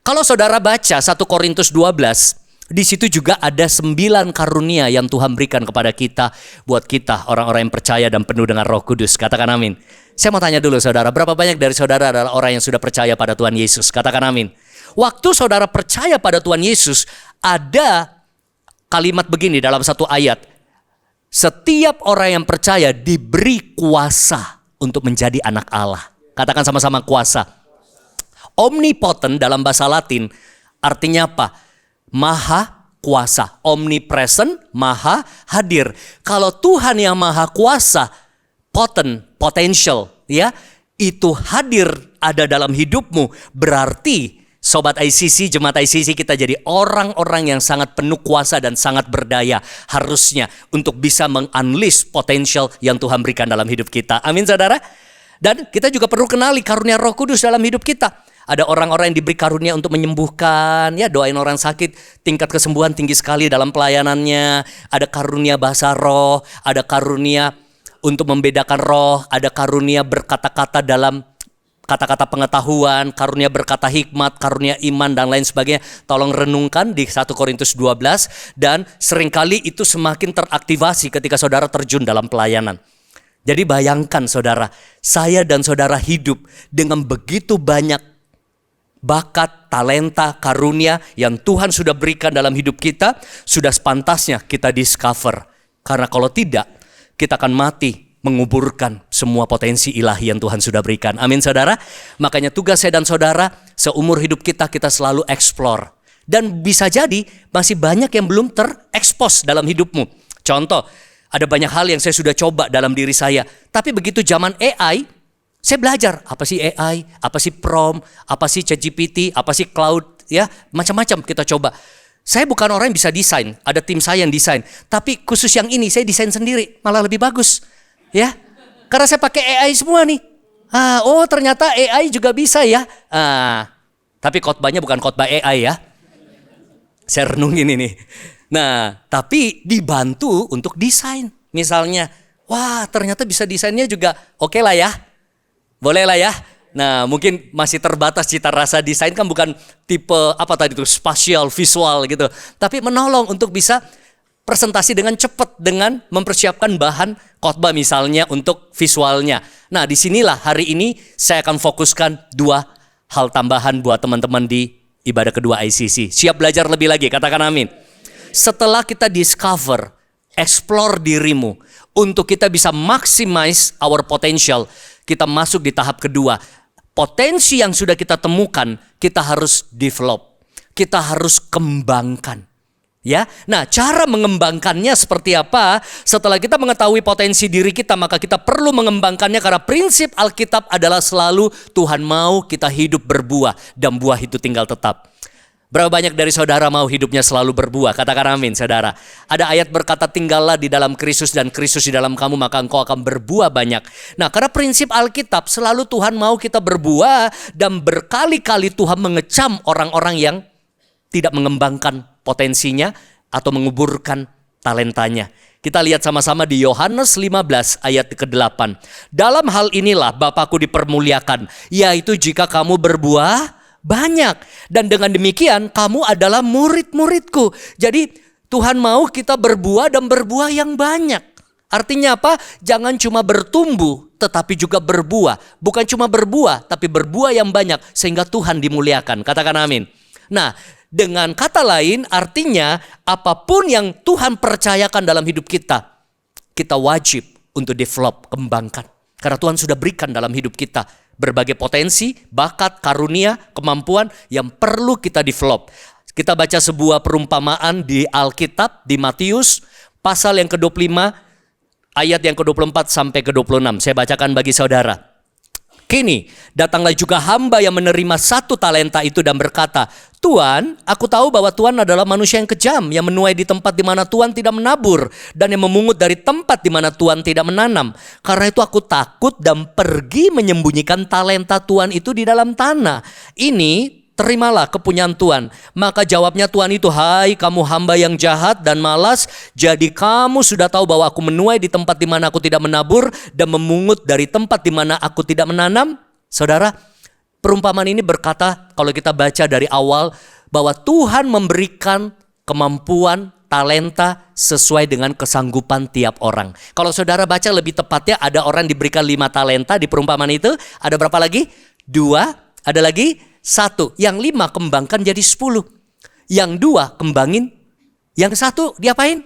Kalau saudara baca 1 Korintus 12, di situ juga ada 9 karunia yang Tuhan berikan kepada kita. Buat kita orang-orang yang percaya dan penuh dengan Roh Kudus. Katakan amin. Saya mau tanya dulu saudara, berapa banyak dari saudara adalah orang yang sudah percaya pada Tuhan Yesus? Katakan amin. Waktu saudara percaya pada Tuhan Yesus, ada kalimat begini dalam satu ayat. Setiap orang yang percaya diberi kuasa untuk menjadi anak Allah. Katakan sama-sama kuasa. Omnipotent dalam bahasa Latin artinya apa? Maha kuasa. Omnipresent, maha hadir. Kalau Tuhan yang maha kuasa, potential, ya, itu hadir ada dalam hidupmu, berarti Sobat ICC, Jemaat ICC, kita jadi orang-orang yang sangat penuh kuasa dan sangat berdaya harusnya untuk bisa meng-unleash potensial yang Tuhan berikan dalam hidup kita. Amin saudara. Dan kita juga perlu kenali karunia Roh Kudus dalam hidup kita. Ada orang-orang yang diberi karunia untuk menyembuhkan, ya doain orang sakit, tingkat kesembuhan tinggi sekali dalam pelayanannya. Ada karunia bahasa roh, ada karunia untuk membedakan roh, ada karunia berkata-kata dalam kata-kata pengetahuan, karunia berkata hikmat, karunia iman dan lain sebagainya. Tolong renungkan di 1 Korintus 12 dan seringkali itu semakin teraktivasi ketika saudara terjun dalam pelayanan. Jadi bayangkan saudara, saya dan saudara hidup dengan begitu banyak bakat, talenta, karunia yang Tuhan sudah berikan dalam hidup kita, sudah sepantasnya kita discover. Karena kalau tidak, kita akan mati menguburkan semua potensi ilahi yang Tuhan sudah berikan. Amin saudara. Makanya tugas saya dan saudara seumur hidup kita selalu explore. Dan bisa jadi masih banyak yang belum terekspos dalam hidupmu. Contoh, ada banyak hal yang saya sudah coba dalam diri saya. Tapi begitu zaman AI, saya belajar apa sih AI, apa sih prompt, apa sih ChatGPT, apa sih cloud, ya macam-macam kita coba. Saya bukan orang yang bisa desain, ada tim saya yang desain. Tapi khusus yang ini saya desain sendiri, malah lebih bagus. Ya, karena saya pakai AI semua nih. Oh ternyata AI juga bisa ya. Tapi khotbahnya bukan khotbah AI ya. Saya renungin ini. Nah, tapi dibantu untuk desain. Misalnya, wah ternyata bisa desainnya juga oke lah ya. Boleh lah ya. Nah mungkin masih terbatas cita rasa desain kan bukan tipe apa tadi itu spasial, visual gitu. Tapi menolong untuk bisa presentasi dengan cepat dengan mempersiapkan bahan khotbah misalnya untuk visualnya. Nah disinilah hari ini saya akan fokuskan 2 hal tambahan buat teman-teman di ibadah kedua ICC. Siap belajar lebih lagi, katakan amin. Setelah kita discover, explore dirimu untuk kita bisa maximize our potential, kita masuk di tahap kedua. potensi yang sudah kita temukan, kita harus develop. Kita harus kembangkan. Ya, nah cara mengembangkannya seperti apa? Setelah kita mengetahui potensi diri kita, maka kita perlu mengembangkannya karena prinsip Alkitab adalah selalu Tuhan mau kita hidup berbuah dan buah itu tinggal tetap. Berapa banyak dari saudara mau hidupnya selalu berbuah? Katakan amin saudara. Ada ayat berkata tinggallah di dalam Kristus dan Kristus di dalam kamu maka engkau akan berbuah banyak. Nah karena prinsip Alkitab selalu Tuhan mau kita berbuah dan berkali-kali Tuhan mengecam orang-orang yang tidak mengembangkan potensinya atau menguburkan talentanya. Kita lihat sama-sama di Yohanes 15 ayat ke-8. Dalam hal inilah Bapakku dipermuliakan, yaitu jika kamu berbuah banyak. Dan dengan demikian kamu adalah murid-muridku. Jadi Tuhan mau kita berbuah dan berbuah yang banyak. Artinya apa? Jangan cuma bertumbuh tetapi juga berbuah. Bukan cuma berbuah tapi berbuah yang banyak sehingga Tuhan dimuliakan. Katakan amin. Nah, dengan kata lain artinya apapun yang Tuhan percayakan dalam hidup kita, kita wajib untuk develop, kembangkan. Karena Tuhan sudah berikan dalam hidup kita berbagai potensi, bakat, karunia, kemampuan yang perlu kita develop. Kita baca sebuah perumpamaan di Alkitab, di Matius, pasal yang ke-25, ayat yang ke-24 sampai ke-26. Saya bacakan bagi saudara. Kini, datanglah juga hamba yang menerima 1 talenta itu dan berkata, Tuan, aku tahu bahwa Tuan adalah manusia yang kejam, yang menuai di tempat di mana Tuan tidak menabur, dan yang memungut dari tempat di mana Tuan tidak menanam. Karena itu aku takut dan pergi menyembunyikan talenta Tuan itu di dalam tanah. Ini terimalah kepunyaan Tuan. Maka jawabnya Tuan itu, hai kamu hamba yang jahat dan malas, jadi kamu sudah tahu bahwa aku menuai di tempat di mana aku tidak menabur dan memungut dari tempat di mana aku tidak menanam. Saudara, perumpamaan ini berkata, kalau kita baca dari awal, bahwa Tuhan memberikan kemampuan, talenta sesuai dengan kesanggupan tiap orang. Kalau saudara baca lebih tepatnya, ada orang diberikan 5 talenta di perumpamaan itu. Ada berapa lagi? 2, ada lagi 1, yang 5 kembangkan jadi 10. Yang 2 kembangin. Yang 1 diapain?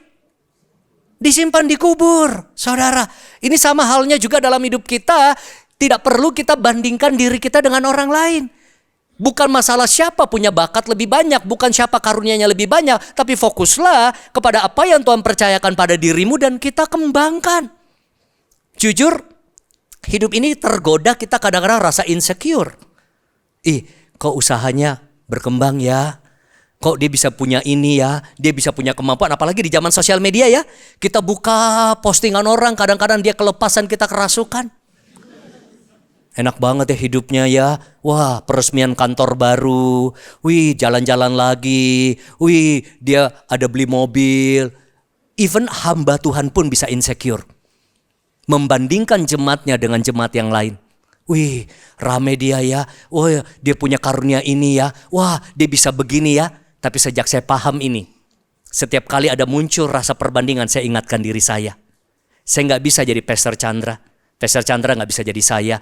Disimpan di kubur. Saudara, ini sama halnya juga dalam hidup kita. Tidak perlu kita bandingkan diri kita dengan orang lain. Bukan masalah siapa punya bakat lebih banyak, bukan siapa karunianya lebih banyak, tapi fokuslah kepada apa yang Tuhan percayakan pada dirimu dan kita kembangkan. Jujur, hidup ini tergoda, kita kadang-kadang rasa insecure. Kok usahanya berkembang ya? Kok dia bisa punya ini ya? Dia bisa punya kemampuan. Apalagi di zaman sosial media ya. Kita buka postingan orang, kadang-kadang dia kelepasan, kita kerasukan. Enak banget ya hidupnya ya. Wah, peresmian kantor baru. Wih, jalan-jalan lagi. Wih, dia ada beli mobil. Even hamba Tuhan pun bisa insecure. Membandingkan jemaatnya dengan jemaat yang lain. Wih, rame dia ya. Wah, dia punya karunia ini ya. Wah, dia bisa begini ya. Tapi sejak saya paham ini, setiap kali ada muncul rasa perbandingan, saya ingatkan diri saya. Saya nggak bisa jadi Pastor Chandra. Pastor Chandra nggak bisa jadi saya.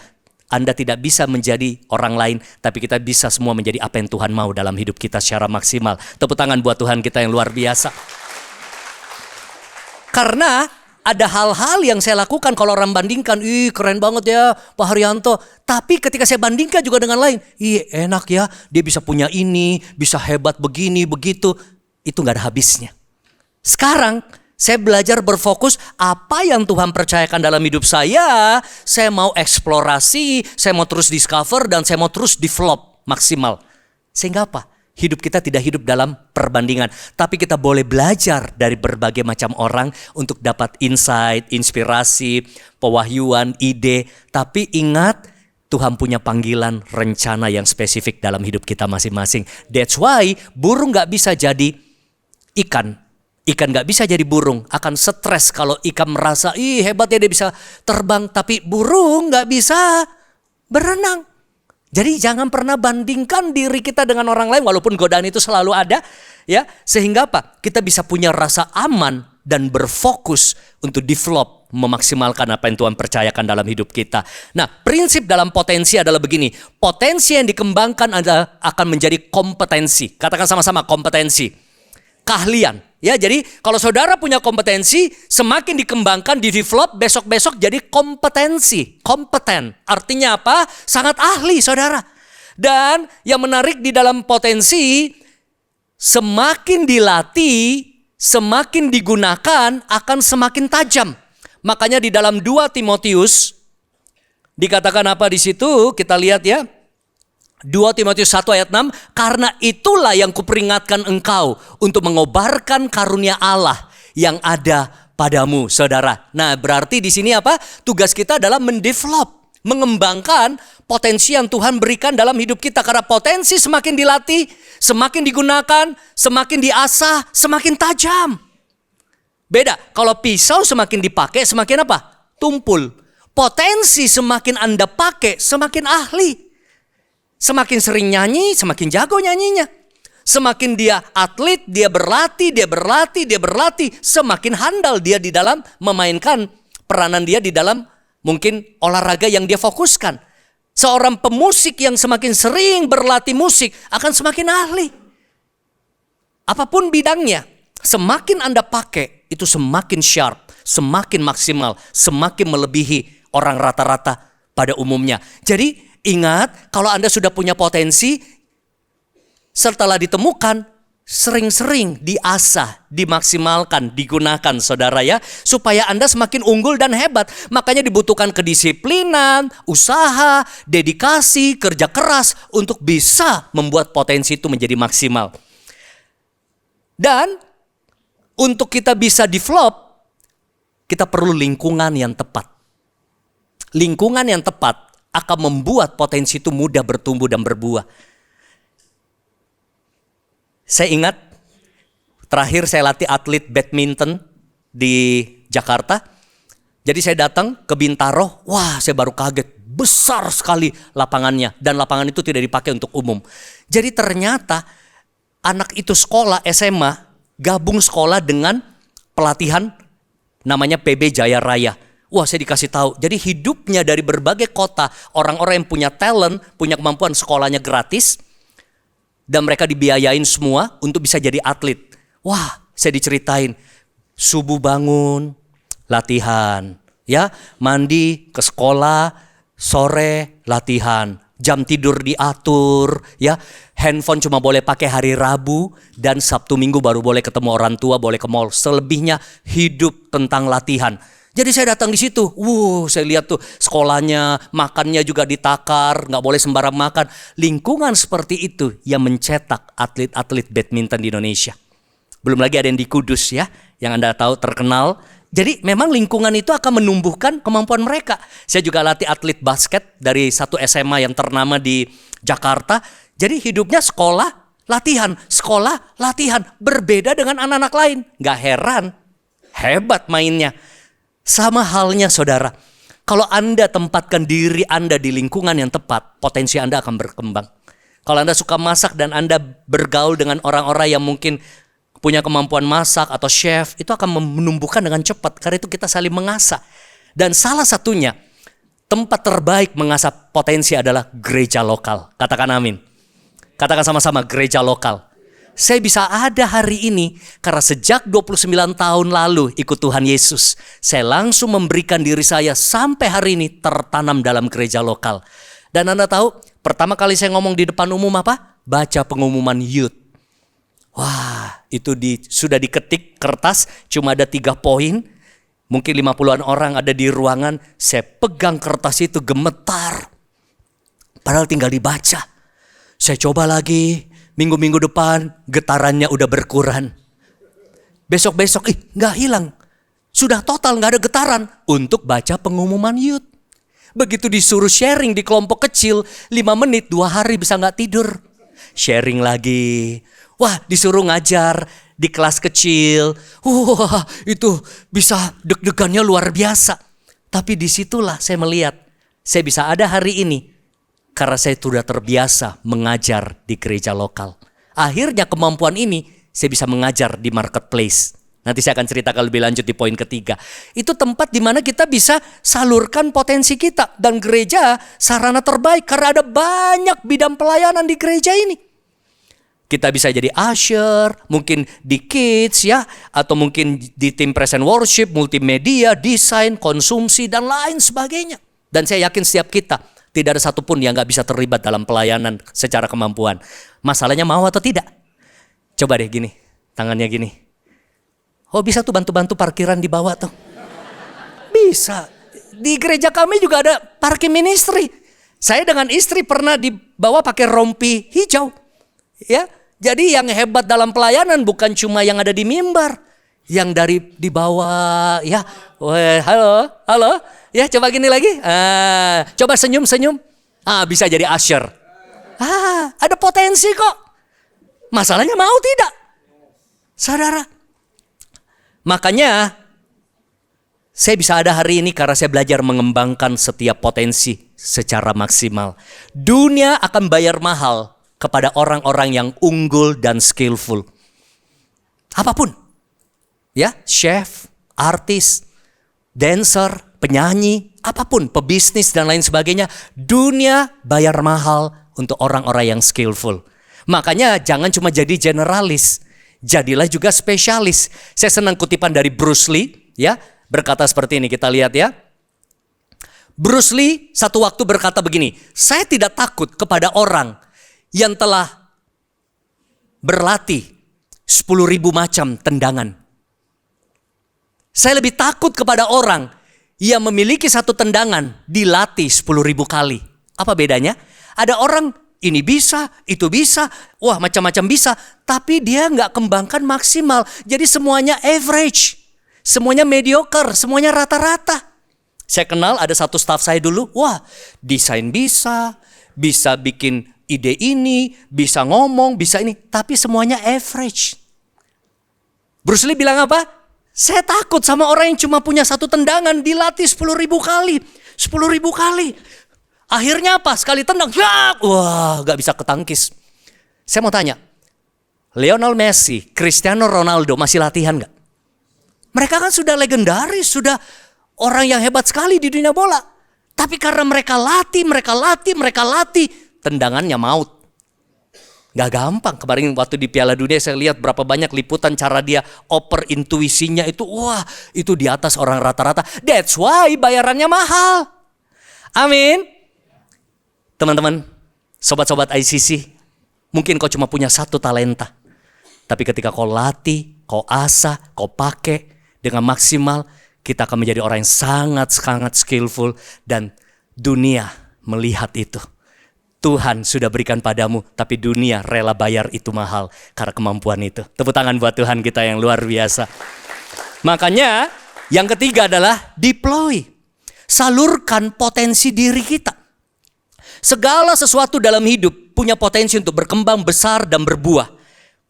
Anda tidak bisa menjadi orang lain, tapi kita bisa semua menjadi apa yang Tuhan mau dalam hidup kita secara maksimal. Tepuk tangan buat Tuhan kita yang luar biasa. Karena ada hal-hal yang saya lakukan kalau orang bandingkan, keren banget ya Pak Haryanto. Tapi ketika saya bandingkan juga dengan lain, enak ya, dia bisa punya ini, bisa hebat begini, begitu. Itu gak ada habisnya. Sekarang saya belajar berfokus apa yang Tuhan percayakan dalam hidup saya. Saya mau eksplorasi, saya mau terus discover, dan saya mau terus develop maksimal. Sehingga apa? Hidup kita tidak hidup dalam perbandingan, tapi kita boleh belajar dari berbagai macam orang untuk dapat insight, inspirasi, pewahyuan, ide. Tapi ingat, Tuhan punya panggilan, rencana yang spesifik dalam hidup kita masing-masing. That's why burung gak bisa jadi ikan. Ikan gak bisa jadi burung, akan stres kalau ikan merasa, hebat ya dia bisa terbang, tapi burung gak bisa berenang. Jadi jangan pernah bandingkan diri kita dengan orang lain, walaupun godaan itu selalu ada, ya. Sehingga apa? Kita bisa punya rasa aman dan berfokus untuk develop, memaksimalkan apa yang Tuhan percayakan dalam hidup kita. Nah, prinsip dalam potensi adalah begini. Potensi yang dikembangkan adalah akan menjadi kompetensi. Katakan sama-sama, kompetensi. Keahlian. Ya, jadi kalau saudara punya kompetensi, semakin dikembangkan, di-develop, besok-besok jadi kompetensi. Kompeten. Artinya apa? Sangat ahli, saudara. Dan yang menarik di dalam potensi, semakin dilatih, semakin digunakan, akan semakin tajam. Makanya di dalam 2 Timotius, dikatakan apa di situ? Kita lihat ya. 2 Timotius 1 ayat 6, karena itulah yang kuperingatkan engkau untuk mengobarkan karunia Allah yang ada padamu, saudara. Nah, berarti di sini apa? Tugas kita adalah mendevelop, mengembangkan potensi yang Tuhan berikan dalam hidup kita. Karena potensi semakin dilatih, semakin digunakan, semakin diasah, semakin tajam. Beda, kalau pisau semakin dipakai, semakin apa? Tumpul. Potensi semakin Anda pakai, semakin ahli. Semakin sering nyanyi, semakin jago nyanyinya. Semakin dia atlet, dia berlatih, semakin handal dia di dalam memainkan peranan dia di dalam mungkin olahraga yang dia fokuskan. Seorang pemusik yang semakin sering berlatih musik akan semakin ahli. Apapun bidangnya, semakin Anda pakai, itu semakin sharp, semakin maksimal, semakin melebihi orang rata-rata pada umumnya. Jadi, ingat, kalau Anda sudah punya potensi, setelah ditemukan, sering-sering diasah, dimaksimalkan, digunakan, saudara ya, supaya Anda semakin unggul dan hebat. Makanya dibutuhkan kedisiplinan, usaha, dedikasi, kerja keras untuk bisa membuat potensi itu menjadi maksimal. Dan untuk kita bisa develop, kita perlu lingkungan yang tepat. Lingkungan yang tepat akan membuat potensi itu mudah bertumbuh dan berbuah. Saya ingat terakhir saya latih atlet badminton di Jakarta. Jadi saya datang ke Bintaro, wah saya baru kaget, besar sekali lapangannya. Dan lapangan itu tidak dipakai untuk umum. Jadi ternyata anak itu sekolah SMA, gabung sekolah dengan pelatihan namanya PB Jaya Raya. Wah, saya dikasih tahu. Jadi hidupnya dari berbagai kota, orang-orang yang punya talent, punya kemampuan, sekolahnya gratis. Dan mereka dibiayain semua untuk bisa jadi atlet. Wah, saya diceritain. Subuh bangun, latihan. Ya, mandi, ke sekolah, sore, latihan. Jam tidur diatur, ya. Handphone cuma boleh pakai hari Rabu dan Sabtu Minggu baru boleh ketemu orang tua, boleh ke mall. Selebihnya hidup tentang latihan. Jadi saya datang di situ, saya lihat tuh sekolahnya, makannya juga ditakar, nggak boleh sembarang makan. Lingkungan seperti itu yang mencetak atlet-atlet badminton di Indonesia. Belum lagi ada yang di Kudus ya, yang Anda tahu terkenal. Jadi memang lingkungan itu akan menumbuhkan kemampuan mereka. Saya juga latih atlet basket dari satu SMA yang ternama di Jakarta. Jadi hidupnya sekolah, latihan, berbeda dengan anak-anak lain. Nggak heran, hebat mainnya. Sama halnya saudara, kalau Anda tempatkan diri Anda di lingkungan yang tepat, potensi Anda akan berkembang. Kalau Anda suka masak dan Anda bergaul dengan orang-orang yang mungkin punya kemampuan masak atau chef, itu akan menumbuhkan dengan cepat. Karena itu kita saling mengasah. Dan salah satunya, tempat terbaik mengasah potensi adalah gereja lokal. Katakan amin. Katakan sama-sama, gereja lokal. Saya bisa ada hari ini karena sejak 29 tahun lalu ikut Tuhan Yesus. Saya langsung memberikan diri saya sampai hari ini tertanam dalam gereja lokal. Dan Anda tahu, pertama kali saya ngomong di depan umum apa? Baca pengumuman youth. Wah, itu sudah diketik kertas, cuma ada 3 poin. Mungkin 50-an orang ada di ruangan. Saya pegang kertas itu gemetar. Padahal tinggal dibaca. Saya coba lagi. Minggu-minggu depan getarannya udah berkurang. Besok-besok nggak hilang. Sudah total nggak ada getaran untuk baca pengumuman youth. Begitu disuruh sharing di kelompok kecil, 5 menit 2 hari bisa nggak tidur. Sharing lagi. Wah, disuruh ngajar di kelas kecil. Wah, itu bisa deg-degannya luar biasa. Tapi disitulah saya melihat saya bisa ada hari ini. Karena saya sudah terbiasa mengajar di gereja lokal. Akhirnya kemampuan ini saya bisa mengajar di marketplace. Nanti saya akan ceritakan lebih lanjut di poin ketiga. Itu tempat di mana kita bisa salurkan potensi kita. Dan gereja sarana terbaik karena ada banyak bidang pelayanan di gereja ini. Kita bisa jadi usher, mungkin di kids ya, atau mungkin di tim present worship, multimedia, desain, konsumsi, dan lain sebagainya. Dan saya yakin setiap kita, tidak ada satupun yang gak bisa terlibat dalam pelayanan secara kemampuan. Masalahnya mau atau tidak? Coba deh gini, tangannya gini. Oh bisa tuh bantu-bantu parkiran di bawah tuh. Bisa. Di gereja kami juga ada parking ministry. Saya dengan istri pernah dibawa pakai rompi hijau. Ya, jadi yang hebat dalam pelayanan bukan cuma yang ada di mimbar, yang dari di bawah, ya. Weh, halo, ya coba gini lagi, coba senyum, bisa jadi usher. Ada potensi kok. Masalahnya mau tidak, saudara. Makanya saya bisa ada hari ini karena saya belajar mengembangkan setiap potensi secara maksimal. Dunia akan bayar mahal kepada orang-orang yang unggul dan skillful. Apapun. Ya, chef, artis, dancer, penyanyi, apapun, pebisnis dan lain sebagainya. Dunia bayar mahal untuk orang-orang yang skillful. Makanya jangan cuma jadi generalis, jadilah juga spesialis. Saya senang kutipan dari Bruce Lee, ya, berkata seperti ini, kita lihat ya. Bruce Lee satu waktu berkata begini, saya tidak takut kepada orang yang telah berlatih 10.000 macam tendangan. Saya lebih takut kepada orang yang memiliki satu tendangan dilatih 10.000 kali. Apa bedanya? Ada orang ini bisa, itu bisa, wah macam-macam bisa, tapi dia nggak kembangkan maksimal. Jadi semuanya average, semuanya mediocre, semuanya rata-rata. Saya kenal ada satu staff saya dulu, wah desain bisa bikin ide ini, bisa ngomong, bisa ini. Tapi semuanya average. Bruce Lee bilang apa? Saya takut sama orang yang cuma punya satu tendangan dilatih 10.000 kali. 10.000 kali. Akhirnya apa? Sekali tendang, wah gak bisa ketangkis. Saya mau tanya, Lionel Messi, Cristiano Ronaldo masih latihan gak? Mereka kan sudah legendaris, sudah orang yang hebat sekali di dunia bola. Tapi karena mereka latih, tendangannya maut. Gak gampang. Kemarin waktu di Piala Dunia saya lihat berapa banyak liputan cara dia oper intuisinya itu. Wah itu di atas orang rata-rata. That's why bayarannya mahal. Amin. Teman-teman, sobat-sobat ICC. Mungkin kau cuma punya satu talenta. Tapi ketika kau latih, kau asah, kau pakai dengan maksimal, kita akan menjadi orang yang sangat-sangat skillful. Dan dunia melihat itu. Tuhan sudah berikan padamu, tapi dunia rela bayar itu mahal karena kemampuan itu. Tepuk tangan buat Tuhan kita yang luar biasa. Makanya yang ketiga adalah deploy. Salurkan potensi diri kita. Segala sesuatu dalam hidup punya potensi untuk berkembang besar dan berbuah.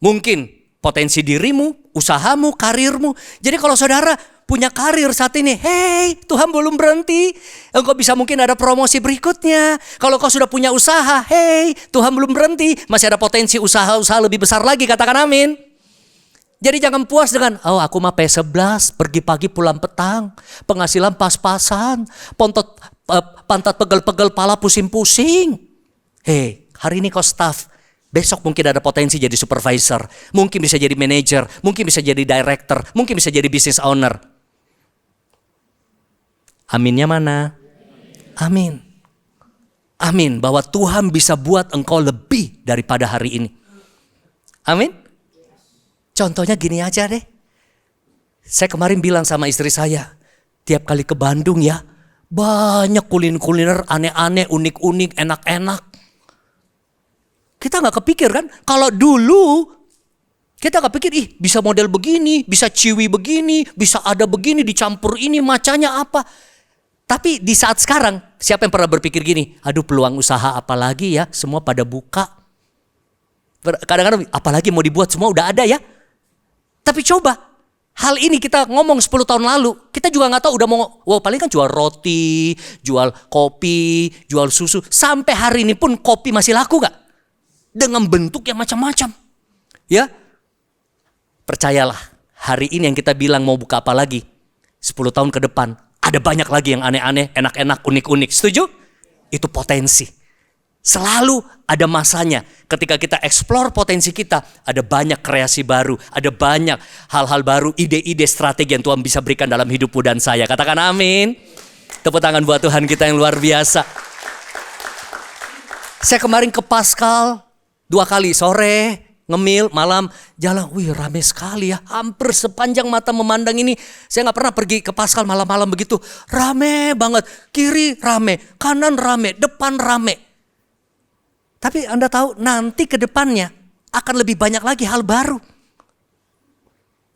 Mungkin potensi dirimu, usahamu, karirmu. Jadi kalau saudara punya karir saat ini, hey, Tuhan belum berhenti. Engkau bisa mungkin ada promosi berikutnya. Kalau kau sudah punya usaha, hey, Tuhan belum berhenti. Masih ada potensi usaha-usaha lebih besar lagi, katakan amin. Jadi jangan puas dengan, oh aku mah P11, pergi pagi pulang petang. Penghasilan pas-pasan, pantat pegel-pegel, pala pusing-pusing. Hey, hari ini kau staff. Besok mungkin ada potensi jadi supervisor. Mungkin bisa jadi manager, mungkin bisa jadi director, mungkin bisa jadi business owner. Aminnya mana? Amin. Amin. Bahwa Tuhan bisa buat engkau lebih daripada hari ini. Amin. Contohnya gini aja deh. Saya kemarin bilang sama istri saya. Tiap kali ke Bandung ya. Banyak kuliner aneh-aneh, unik-unik, enak-enak. Kita gak kepikir kan. Kalau dulu kita gak pikir bisa model begini, bisa ciwi begini, bisa ada begini, dicampur ini macanya apa. Tapi di saat sekarang, siapa yang pernah berpikir gini, aduh peluang usaha apa lagi ya, semua pada buka. Kadang-kadang apalagi mau dibuat, semua udah ada ya. Tapi coba, hal ini kita ngomong 10 tahun lalu, kita juga gak tahu udah mau, paling kan jual roti, jual kopi, jual susu. Sampai hari ini pun kopi masih laku gak? Dengan bentuk yang macam-macam. Ya, percayalah, hari ini yang kita bilang mau buka apa lagi, 10 tahun ke depan, ada banyak lagi yang aneh-aneh, enak-enak, unik-unik. Setuju? Itu potensi. Selalu ada masanya. Ketika kita explore potensi kita, ada banyak kreasi baru, ada banyak hal-hal baru, ide-ide, strategi yang Tuhan bisa berikan dalam hidupmu dan saya. Katakan amin. Tepuk tangan buat Tuhan kita yang luar biasa. Saya kemarin ke Paskal 2 kali, sore, ngemil, malam, jalan. Wih, rame sekali ya. Hampir sepanjang mata memandang ini. Saya gak pernah pergi ke Paskal malam-malam begitu. Rame banget. Kiri rame, kanan rame, depan rame. Tapi Anda tahu nanti ke depannya akan lebih banyak lagi hal baru.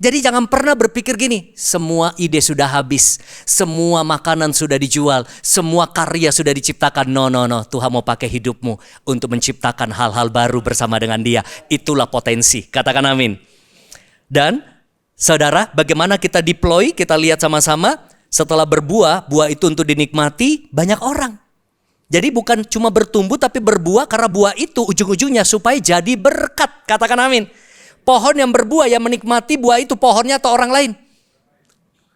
Jadi jangan pernah berpikir gini, semua ide sudah habis, semua makanan sudah dijual, semua karya sudah diciptakan. No, Tuhan mau pakai hidupmu untuk menciptakan hal-hal baru bersama dengan Dia. Itulah potensi, katakan amin. Dan saudara, bagaimana kita deploy, kita lihat sama-sama. Setelah berbuah, buah itu untuk dinikmati banyak orang. Jadi bukan cuma bertumbuh tapi berbuah, karena buah itu ujung-ujungnya supaya jadi berkat. Katakan amin. Pohon yang berbuah yang menikmati buah itu pohonnya atau orang lain?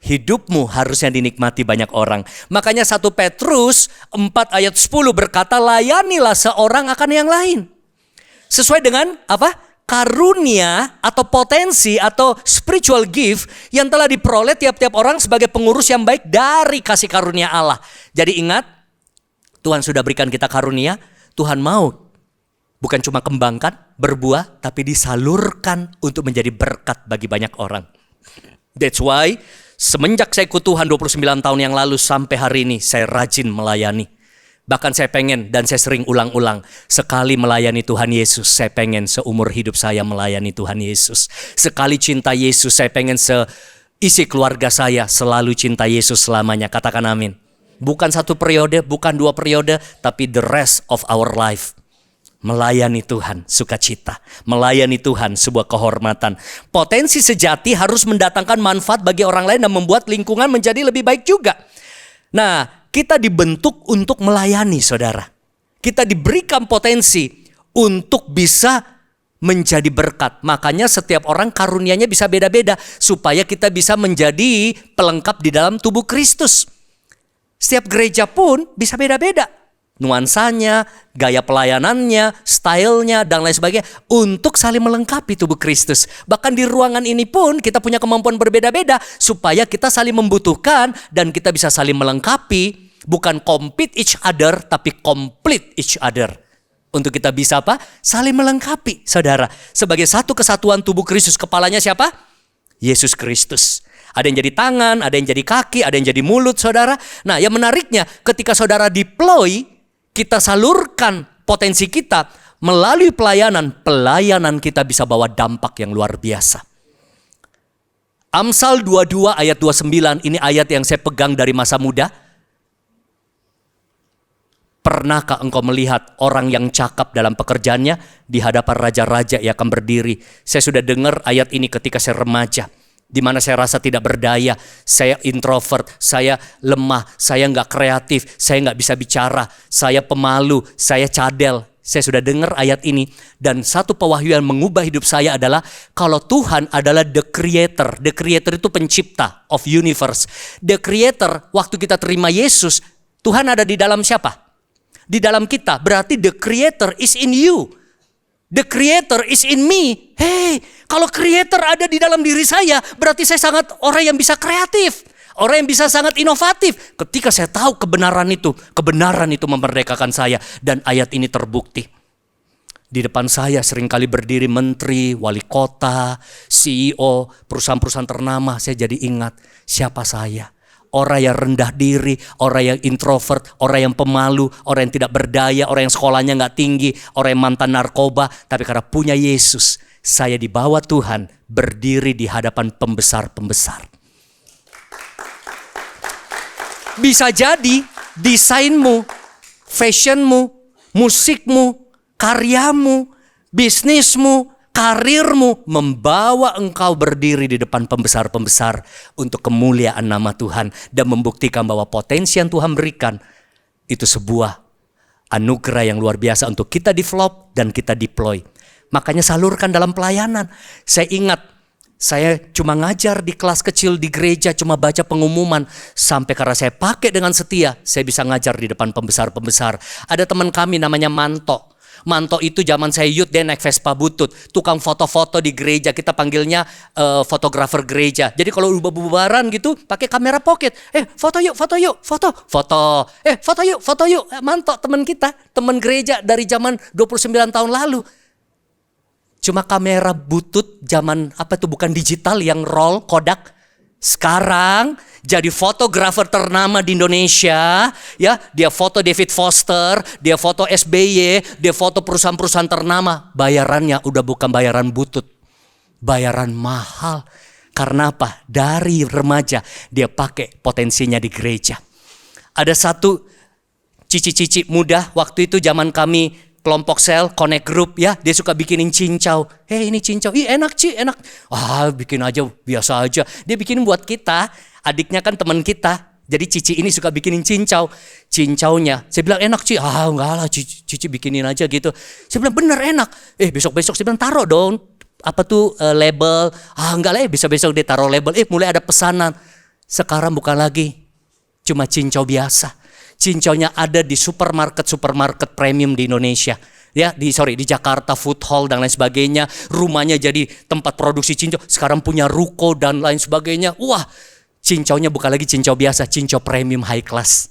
Hidupmu harusnya dinikmati banyak orang. Makanya 1 Petrus 4 ayat 10 berkata, layanilah seorang akan yang lain. Sesuai dengan apa? Karunia atau potensi atau spiritual gift yang telah diperoleh tiap-tiap orang sebagai pengurus yang baik dari kasih karunia Allah. Jadi ingat, Tuhan sudah berikan kita karunia, Tuhan mau bukan cuma kembangkan, berbuah, tapi disalurkan untuk menjadi berkat bagi banyak orang. That's why semenjak saya ikut Tuhan 29 tahun yang lalu sampai hari ini, saya rajin melayani. Bahkan saya pengen, dan saya sering ulang-ulang, sekali melayani Tuhan Yesus, saya pengen seumur hidup saya melayani Tuhan Yesus. Sekali cinta Yesus, saya pengen seisi keluarga saya selalu cinta Yesus selamanya. Katakan amin. Bukan 1 periode, bukan 2 periode, tapi the rest of our life. Melayani Tuhan, sukacita. Melayani Tuhan, sebuah kehormatan. Potensi sejati harus mendatangkan manfaat bagi orang lain dan membuat lingkungan menjadi lebih baik juga. Nah, kita dibentuk untuk melayani, saudara. Kita diberikan potensi untuk bisa menjadi berkat. Makanya setiap orang karunianya bisa beda-beda, supaya kita bisa menjadi pelengkap di dalam tubuh Kristus. Setiap gereja pun bisa beda-beda. Nuansanya, gaya pelayanannya, stylenya, dan lain sebagainya. Untuk saling melengkapi tubuh Kristus. Bahkan di ruangan ini pun kita punya kemampuan berbeda-beda. Supaya kita saling membutuhkan dan kita bisa saling melengkapi. Bukan compete each other, tapi complete each other. Untuk kita bisa apa? Saling melengkapi, saudara. Sebagai satu kesatuan tubuh Kristus. Kepalanya siapa? Yesus Kristus. Ada yang jadi tangan, ada yang jadi kaki, ada yang jadi mulut, saudara. Nah, yang menariknya ketika saudara deploy, kita salurkan potensi kita melalui pelayanan kita bisa bawa dampak yang luar biasa. Amsal 22 ayat 29, ini ayat yang saya pegang dari masa muda. Pernahkah engkau melihat orang yang cakap dalam pekerjaannya? Di hadapan raja-raja ia akan berdiri. Saya sudah dengar ayat ini ketika saya remaja. Di mana saya rasa tidak berdaya, saya introvert, saya lemah, saya nggak kreatif, saya nggak bisa bicara, saya pemalu, saya cadel. Saya sudah dengar ayat ini, dan satu pewahyuan mengubah hidup saya adalah kalau Tuhan adalah the creator itu pencipta of universe. The creator, waktu kita terima Yesus, Tuhan ada di dalam siapa? Di dalam kita, berarti the creator is in you. The creator is in me. Hey, kalau creator ada di dalam diri saya, berarti saya sangat orang yang bisa kreatif. Orang yang bisa sangat inovatif. Ketika saya tahu kebenaran itu memerdekakan saya. Dan ayat ini terbukti. Di depan saya seringkali berdiri menteri, wali kota, CEO, perusahaan-perusahaan ternama. Saya jadi ingat siapa saya. Orang yang rendah diri, orang yang introvert, orang yang pemalu, orang yang tidak berdaya, orang yang sekolahnya gak tinggi, orang yang mantan narkoba. Tapi karena punya Yesus, saya dibawa Tuhan berdiri di hadapan pembesar-pembesar. Bisa jadi desainmu, fashionmu, musikmu, karyamu, bisnismu, karirmu membawa engkau berdiri di depan pembesar-pembesar untuk kemuliaan nama Tuhan dan membuktikan bahwa potensi yang Tuhan berikan itu sebuah anugerah yang luar biasa untuk kita develop dan kita deploy. Makanya salurkan dalam pelayanan. Saya ingat Saya cuma ngajar di kelas kecil di gereja, cuma baca pengumuman. Sampai karena saya pakai dengan setia, saya bisa ngajar di depan pembesar-pembesar. Ada teman kami namanya Manto. Manto itu zaman saya youth, dia naik Vespa butut. Tukang foto-foto di gereja, kita panggilnya fotografer gereja. Jadi kalau udah bubaran gitu, pakai kamera pocket. Foto yuk, foto yuk, foto. Foto yuk, foto yuk. Manto teman kita, teman gereja dari zaman 29 tahun lalu. Cuma kamera butut zaman bukan digital yang roll Kodak. Sekarang jadi fotografer ternama di Indonesia, ya. Dia foto David Foster, dia foto SBY, dia foto perusahaan-perusahaan ternama. Bayarannya udah bukan bayaran butut, bayaran mahal. Karena apa? Dari remaja dia pakai potensinya di gereja. Ada satu cici-cici muda waktu itu zaman kami kelompok sel, connect group ya, dia suka bikinin cincau. Ini cincau, enak Ci, enak. Bikin aja, biasa aja. Dia bikinin buat kita, adiknya kan teman kita. Jadi Cici ini suka bikinin cincau. Cincaunya, saya bilang enak Ci. Enggak lah, Cici bikinin aja gitu. Saya bilang bener enak. Besok-besok saya bilang taruh dong. Label. Enggak lah, besok-besok dia taruh label. Mulai ada pesanan. Sekarang bukan lagi cuma cincau biasa. Cincaunya ada di supermarket premium di Indonesia. Ya, di Jakarta, food hall dan lain sebagainya. Rumahnya jadi tempat produksi cincau. Sekarang punya ruko dan lain sebagainya. Wah, cincaunya bukan lagi cincau biasa, cincau premium high class.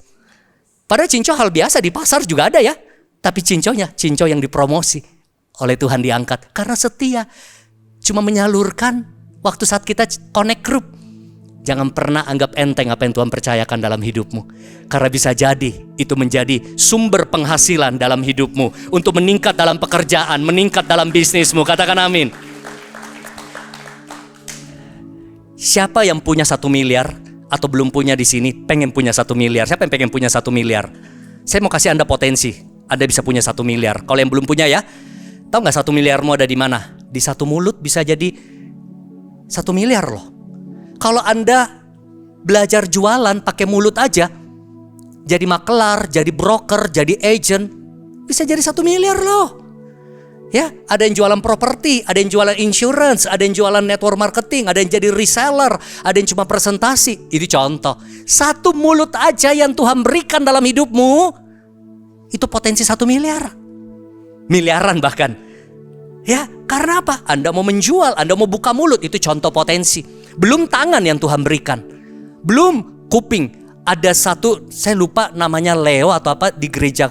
Padahal cincau hal biasa di pasar juga ada ya. Tapi cincaunya, cincau yang dipromosi oleh Tuhan diangkat. Karena setia. Cuma menyalurkan waktu saat kita connect group. Jangan pernah anggap enteng apa yang Tuhan percayakan dalam hidupmu. Karena bisa jadi itu menjadi sumber penghasilan dalam hidupmu. Untuk meningkat dalam pekerjaan, meningkat dalam bisnismu. Katakan amin. Siapa yang punya 1 miliar atau belum punya di sini pengen punya 1 miliar? Siapa yang pengen punya 1 miliar? Saya mau kasih Anda potensi. Anda bisa punya 1 miliar. Kalau yang belum punya ya, tahu nggak 1 miliarmu ada di mana? Di satu mulut bisa jadi 1 miliar loh. Kalau Anda belajar jualan pakai mulut aja, jadi makelar, jadi broker, jadi agent, bisa jadi 1 miliar loh. Ya, ada yang jualan properti, ada yang jualan insurance, ada yang jualan network marketing, ada yang jadi reseller, ada yang cuma presentasi. Itu contoh. 1 mulut aja yang Tuhan berikan dalam hidupmu, itu potensi 1 miliar. Miliaran bahkan. Ya, karena apa? Anda mau menjual, Anda mau buka mulut, itu contoh potensi. Belum tangan yang Tuhan berikan. Belum kuping. Ada satu, saya lupa namanya Leo atau apa di gereja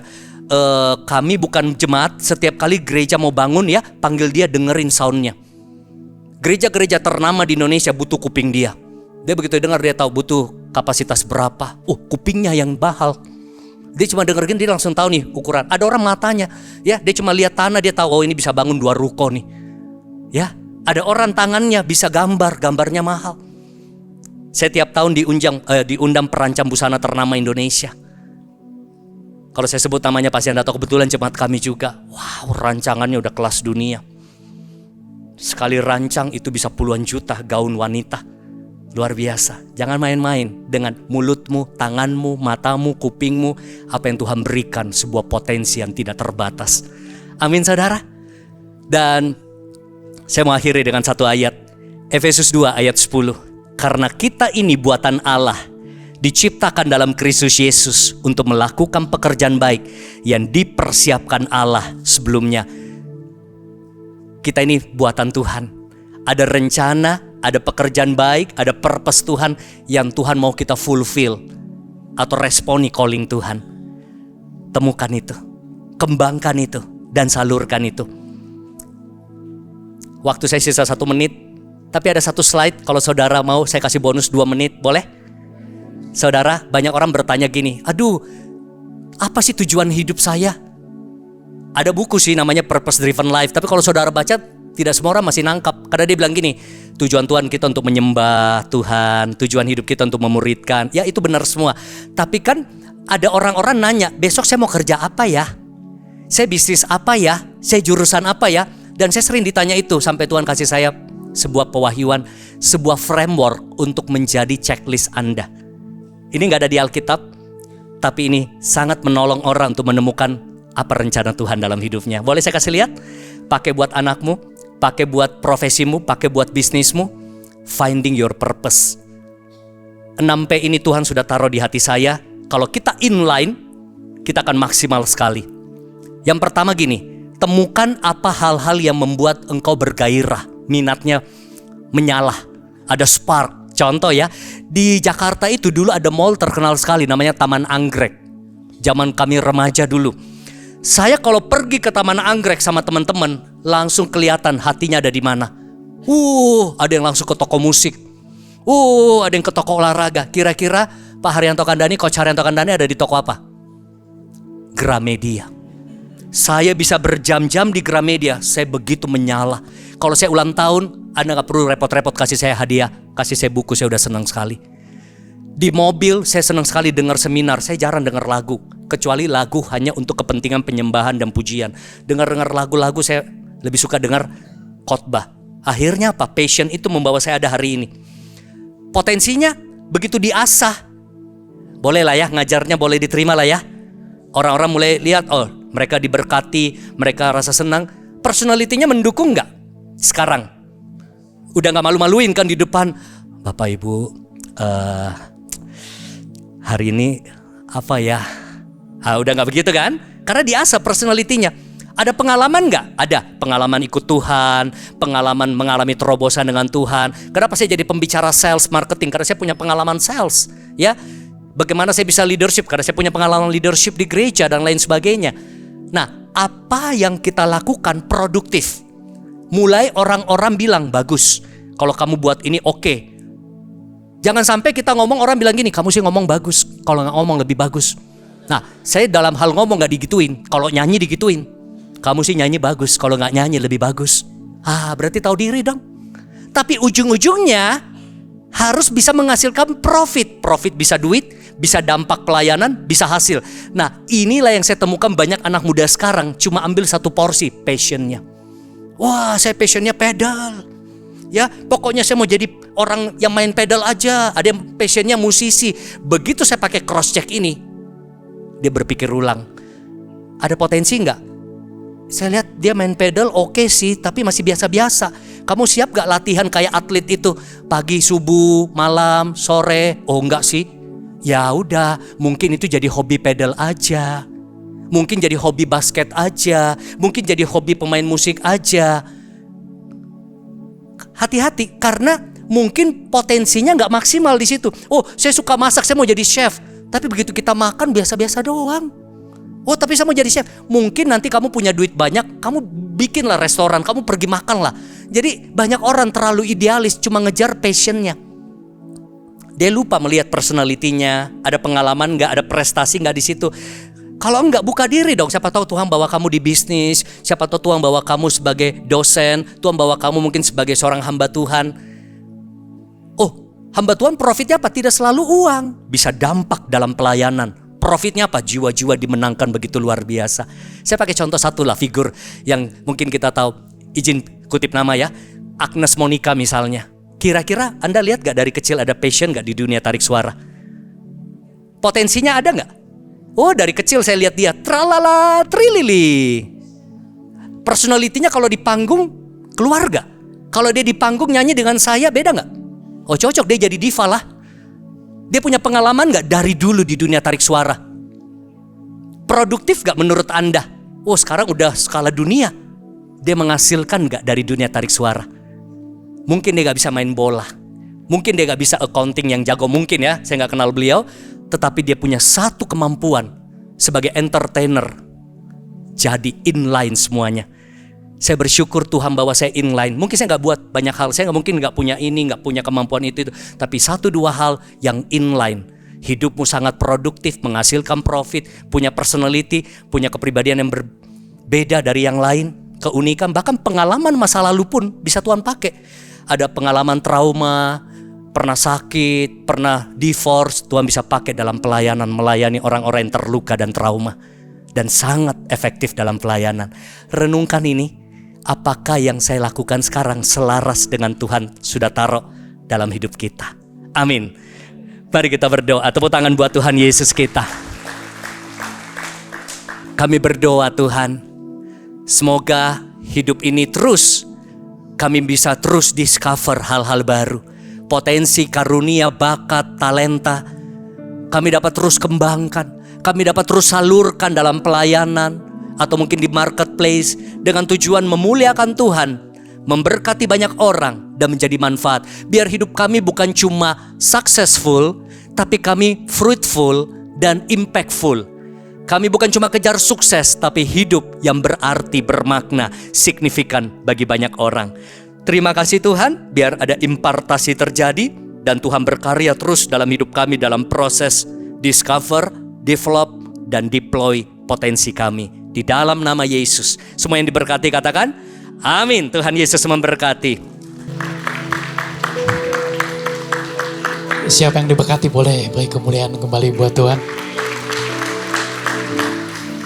kami, bukan jemaat. Setiap kali gereja mau bangun ya, panggil dia dengerin soundnya. Gereja-gereja ternama di Indonesia butuh kuping dia. Dia begitu dengar dia tahu butuh kapasitas berapa. Kupingnya yang mahal. Dia cuma dengerin dia langsung tahu nih ukuran. Ada orang matanya, ya dia cuma lihat tanah dia tahu ini bisa bangun 2 ruko nih. Ya, ada orang tangannya bisa gambarnya mahal. Saya tiap tahun diundang perancang busana ternama Indonesia. Kalau saya sebut namanya pasti Anda tahu, kebetulan jemaat kami juga. Wow, rancangannya udah kelas dunia. Sekali rancang itu bisa puluhan juta gaun wanita. Luar biasa. Jangan main-main dengan mulutmu, tanganmu, matamu, kupingmu. Apa yang Tuhan berikan, sebuah potensi yang tidak terbatas. Amin saudara. Dan saya mau akhiri dengan satu ayat. Efesus 2 ayat 10. Karena kita ini buatan Allah, diciptakan dalam Kristus Yesus untuk melakukan pekerjaan baik yang dipersiapkan Allah sebelumnya. Kita ini buatan Tuhan. Ada rencana, ada pekerjaan baik, ada purpose Tuhan yang Tuhan mau kita fulfill atau responi calling Tuhan. Temukan itu, kembangkan itu, dan salurkan itu. Waktu saya sisa 1 menit, tapi ada satu slide. Kalau saudara mau saya kasih bonus 2 menit, boleh? Saudara, banyak orang bertanya gini, aduh, apa sih tujuan hidup saya? Ada buku sih namanya Purpose Driven Life, tapi kalau saudara baca, tidak semua orang masih nangkap. Karena dia bilang gini, tujuan Tuhan kita untuk menyembah Tuhan, tujuan hidup kita untuk memuridkan. Ya itu benar semua. Tapi kan ada orang-orang nanya, besok saya mau kerja apa ya? Saya bisnis apa ya? Saya jurusan apa ya? Dan saya sering ditanya itu, sampai Tuhan kasih saya sebuah pewahyuan, sebuah framework untuk menjadi checklist Anda. Ini gak ada di Alkitab, tapi ini sangat menolong orang untuk menemukan apa rencana Tuhan dalam hidupnya. Boleh saya kasih lihat? Pakai buat anakmu, pakai buat profesimu, pakai buat bisnismu. finding your purpose. 6P ini Tuhan sudah taruh di hati saya. Kalau kita inline, kita akan maksimal sekali. Yang pertama gini, temukan apa hal-hal yang membuat engkau bergairah, minatnya menyala, ada spark. Contoh ya, di Jakarta itu dulu ada mall terkenal sekali namanya Taman Anggrek. Zaman kami remaja dulu. Saya kalau pergi ke Taman Anggrek sama teman-teman, langsung kelihatan hatinya ada di mana. Ada yang langsung ke toko musik. Ada yang ke toko olahraga. Kira-kira Pak Haryanto Kandani, Coach Haryanto Kandani ada di toko apa? Gramedia. Saya bisa berjam-jam di Gramedia. Saya begitu menyala. Kalau saya ulang tahun, Anda gak perlu repot-repot kasih saya hadiah, kasih saya buku, saya udah senang sekali. Di mobil saya senang sekali dengar seminar. Saya jarang dengar lagu, kecuali lagu hanya untuk kepentingan penyembahan dan pujian. Dengar lagu-lagu saya lebih suka dengar khotbah. Akhirnya apa? Passion itu membawa saya ada hari ini. Potensinya begitu diasah, boleh lah ya, ngajarnya boleh diterima lah ya. Orang-orang mulai lihat, mereka diberkati, mereka rasa senang. Personalitinya mendukung gak? Sekarang udah gak malu-maluin kan di depan, Bapak Ibu, hari ini apa ya? Udah gak begitu kan? Karena diasah personalitinya. Ada pengalaman gak? Ada pengalaman ikut Tuhan, pengalaman mengalami terobosan dengan Tuhan. Kenapa saya jadi pembicara sales marketing? Karena saya punya pengalaman sales, ya. Bagaimana saya bisa leadership? Karena saya punya pengalaman leadership di gereja dan lain sebagainya. Nah, apa yang kita lakukan produktif? Mulai orang-orang bilang bagus. Kalau kamu buat ini oke. Jangan sampai kita ngomong orang bilang gini, kamu sih ngomong bagus. Kalau nggak ngomong lebih bagus. Nah, saya dalam hal ngomong nggak digituin. Kalau nyanyi digituin. Kamu sih nyanyi bagus, kalau nggak nyanyi lebih bagus. Berarti tahu diri dong. Tapi ujung-ujungnya harus bisa menghasilkan profit. Profit bisa duit, bisa dampak pelayanan, bisa hasil. Nah, inilah yang saya temukan banyak anak muda sekarang cuma ambil satu porsi passionnya. Wah, saya passionnya pedal. Ya, pokoknya saya mau jadi orang yang main pedal aja. Ada yang passionnya musisi. Begitu saya pakai cross check ini, dia berpikir ulang. Ada potensi nggak? Saya lihat dia main pedal oke sih, tapi masih biasa-biasa. Kamu siap gak latihan kayak atlet itu? Pagi, subuh, malam, sore? Oh enggak sih. Ya udah, mungkin itu jadi hobi pedal aja. Mungkin jadi hobi basket aja. Mungkin jadi hobi pemain musik aja. Hati-hati, karena mungkin potensinya gak maksimal di situ. Saya suka masak, saya mau jadi chef. Tapi begitu kita makan biasa-biasa doang. Tapi saya mau jadi chef. Mungkin nanti kamu punya duit banyak, kamu bikinlah restoran, kamu pergi makan lah. Jadi banyak orang terlalu idealis, cuma ngejar passionnya. Dia lupa melihat personalitinya, ada pengalaman nggak, ada prestasi nggak di situ. Kalau enggak, buka diri dong. Siapa tahu Tuhan bawa kamu di bisnis, siapa tahu Tuhan bawa kamu sebagai dosen, Tuhan bawa kamu mungkin sebagai seorang hamba Tuhan. Hamba Tuhan profitnya apa? Tidak selalu uang, bisa dampak dalam pelayanan. Profitnya apa? Jiwa-jiwa dimenangkan begitu luar biasa. Saya pakai contoh satu lah, figur yang mungkin kita tahu. Izin kutip nama ya, Agnes Monica misalnya. Kira-kira Anda lihat gak dari kecil ada passion gak di dunia tarik suara? Potensinya ada gak? Dari kecil saya lihat dia tralala trilili. Personalitinya kalau di panggung keluar gak? Kalau dia di panggung nyanyi dengan saya beda gak? Cocok, dia jadi diva lah. Dia punya pengalaman gak dari dulu di dunia tarik suara? Produktif gak menurut Anda? Sekarang udah skala dunia. Dia menghasilkan gak dari dunia tarik suara? Mungkin dia gak bisa main bola. Mungkin dia gak bisa accounting yang jago. Mungkin ya, saya gak kenal beliau. Tetapi dia punya satu kemampuan sebagai entertainer. Jadi inline semuanya. Saya bersyukur Tuhan bawa saya inline. Mungkin saya gak buat banyak hal. Saya mungkin gak punya ini, gak punya kemampuan itu. Tapi 1-2 hal yang inline. Hidupmu sangat produktif, menghasilkan profit, punya personality, punya kepribadian yang berbeda dari yang lain. Keunikan, bahkan pengalaman masa lalu pun bisa Tuhan pakai. Ada pengalaman trauma, pernah sakit, pernah divorce. Tuhan bisa pakai dalam pelayanan, melayani orang-orang yang terluka dan trauma. Dan sangat efektif dalam pelayanan. Renungkan ini. Apakah yang saya lakukan sekarang selaras dengan Tuhan sudah taruh dalam hidup kita? Amin. Mari kita berdoa. Tepuk tangan buat Tuhan Yesus kita. Kami berdoa Tuhan, semoga hidup ini terus kami bisa terus discover hal-hal baru. potensi, karunia, bakat, talenta. Kami dapat terus kembangkan, kami dapat terus salurkan dalam pelayanan atau mungkin di marketplace dengan tujuan memuliakan Tuhan, memberkati banyak orang dan menjadi manfaat. Biar hidup kami bukan cuma successful, tapi kami fruitful dan impactful. Kami bukan cuma kejar sukses, tapi hidup yang berarti, bermakna, signifikan bagi banyak orang. Terima kasih Tuhan, biar ada impartasi terjadi dan Tuhan berkarya terus dalam hidup kami dalam proses discover, develop, dan deploy potensi kami. Di dalam nama Yesus. Semua yang diberkati katakan, amin. Tuhan Yesus memberkati. Siapa yang diberkati boleh beri kemuliaan kembali buat Tuhan.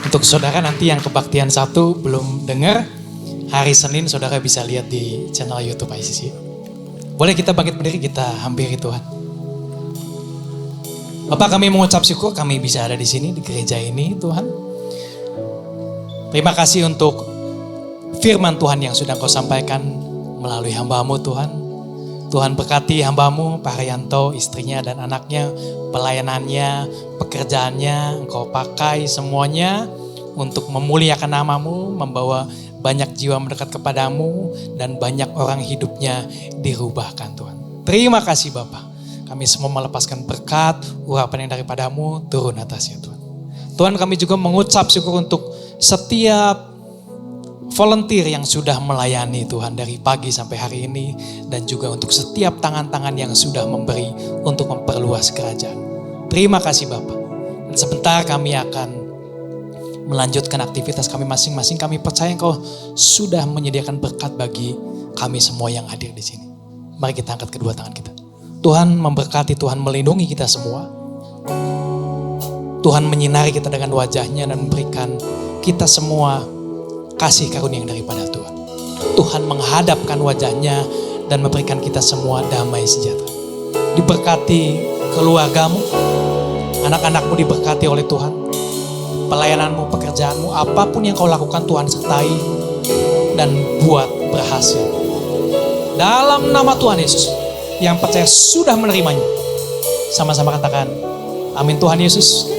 Untuk saudara nanti yang kebaktian 1 belum dengar, hari Senin saudara bisa lihat di channel YouTube ICC. Boleh kita bangkit berdiri, kita hampiri Tuhan. Bapak, kami mengucap syukur kami bisa ada di sini di gereja ini Tuhan. Terima kasih untuk firman Tuhan yang sudah Kau sampaikan melalui hamba-Mu Tuhan. Tuhan berkati hamba-Mu, Pak Haryanto, istrinya dan anaknya, pelayanannya, pekerjaannya, Engkau pakai semuanya untuk memuliakan nama-Mu, membawa banyak jiwa mendekat kepadamu, dan banyak orang hidupnya dirubahkan Tuhan. Terima kasih Bapak. Kami semua melepaskan berkat, urapan yang daripada-Mu turun atasnya Tuhan. Tuhan, kami juga mengucap syukur untuk setiap volunteer yang sudah melayani Tuhan dari pagi sampai hari ini, dan juga untuk setiap tangan-tangan yang sudah memberi untuk memperluas kerajaan. Terima kasih Bapak. Dan sebentar kami akan melanjutkan aktivitas kami masing-masing. Kami percaya Engkau sudah menyediakan berkat bagi kami semua yang hadir di sini. Mari kita angkat kedua tangan kita. Tuhan memberkati, Tuhan melindungi kita semua. Tuhan menyinari kita dengan wajahnya dan memberikan kita semua kasih karunia yang daripada Tuhan. Tuhan menghadapkan wajahnya dan memberikan kita semua damai sejahtera. Diberkati keluargamu, anak-anakmu diberkati oleh Tuhan. Pelayananmu, pekerjaanmu, apapun yang kau lakukan Tuhan sertai dan buat berhasil. Dalam nama Tuhan Yesus, yang percaya sudah menerimanya. Sama-sama katakan, amin Tuhan Yesus.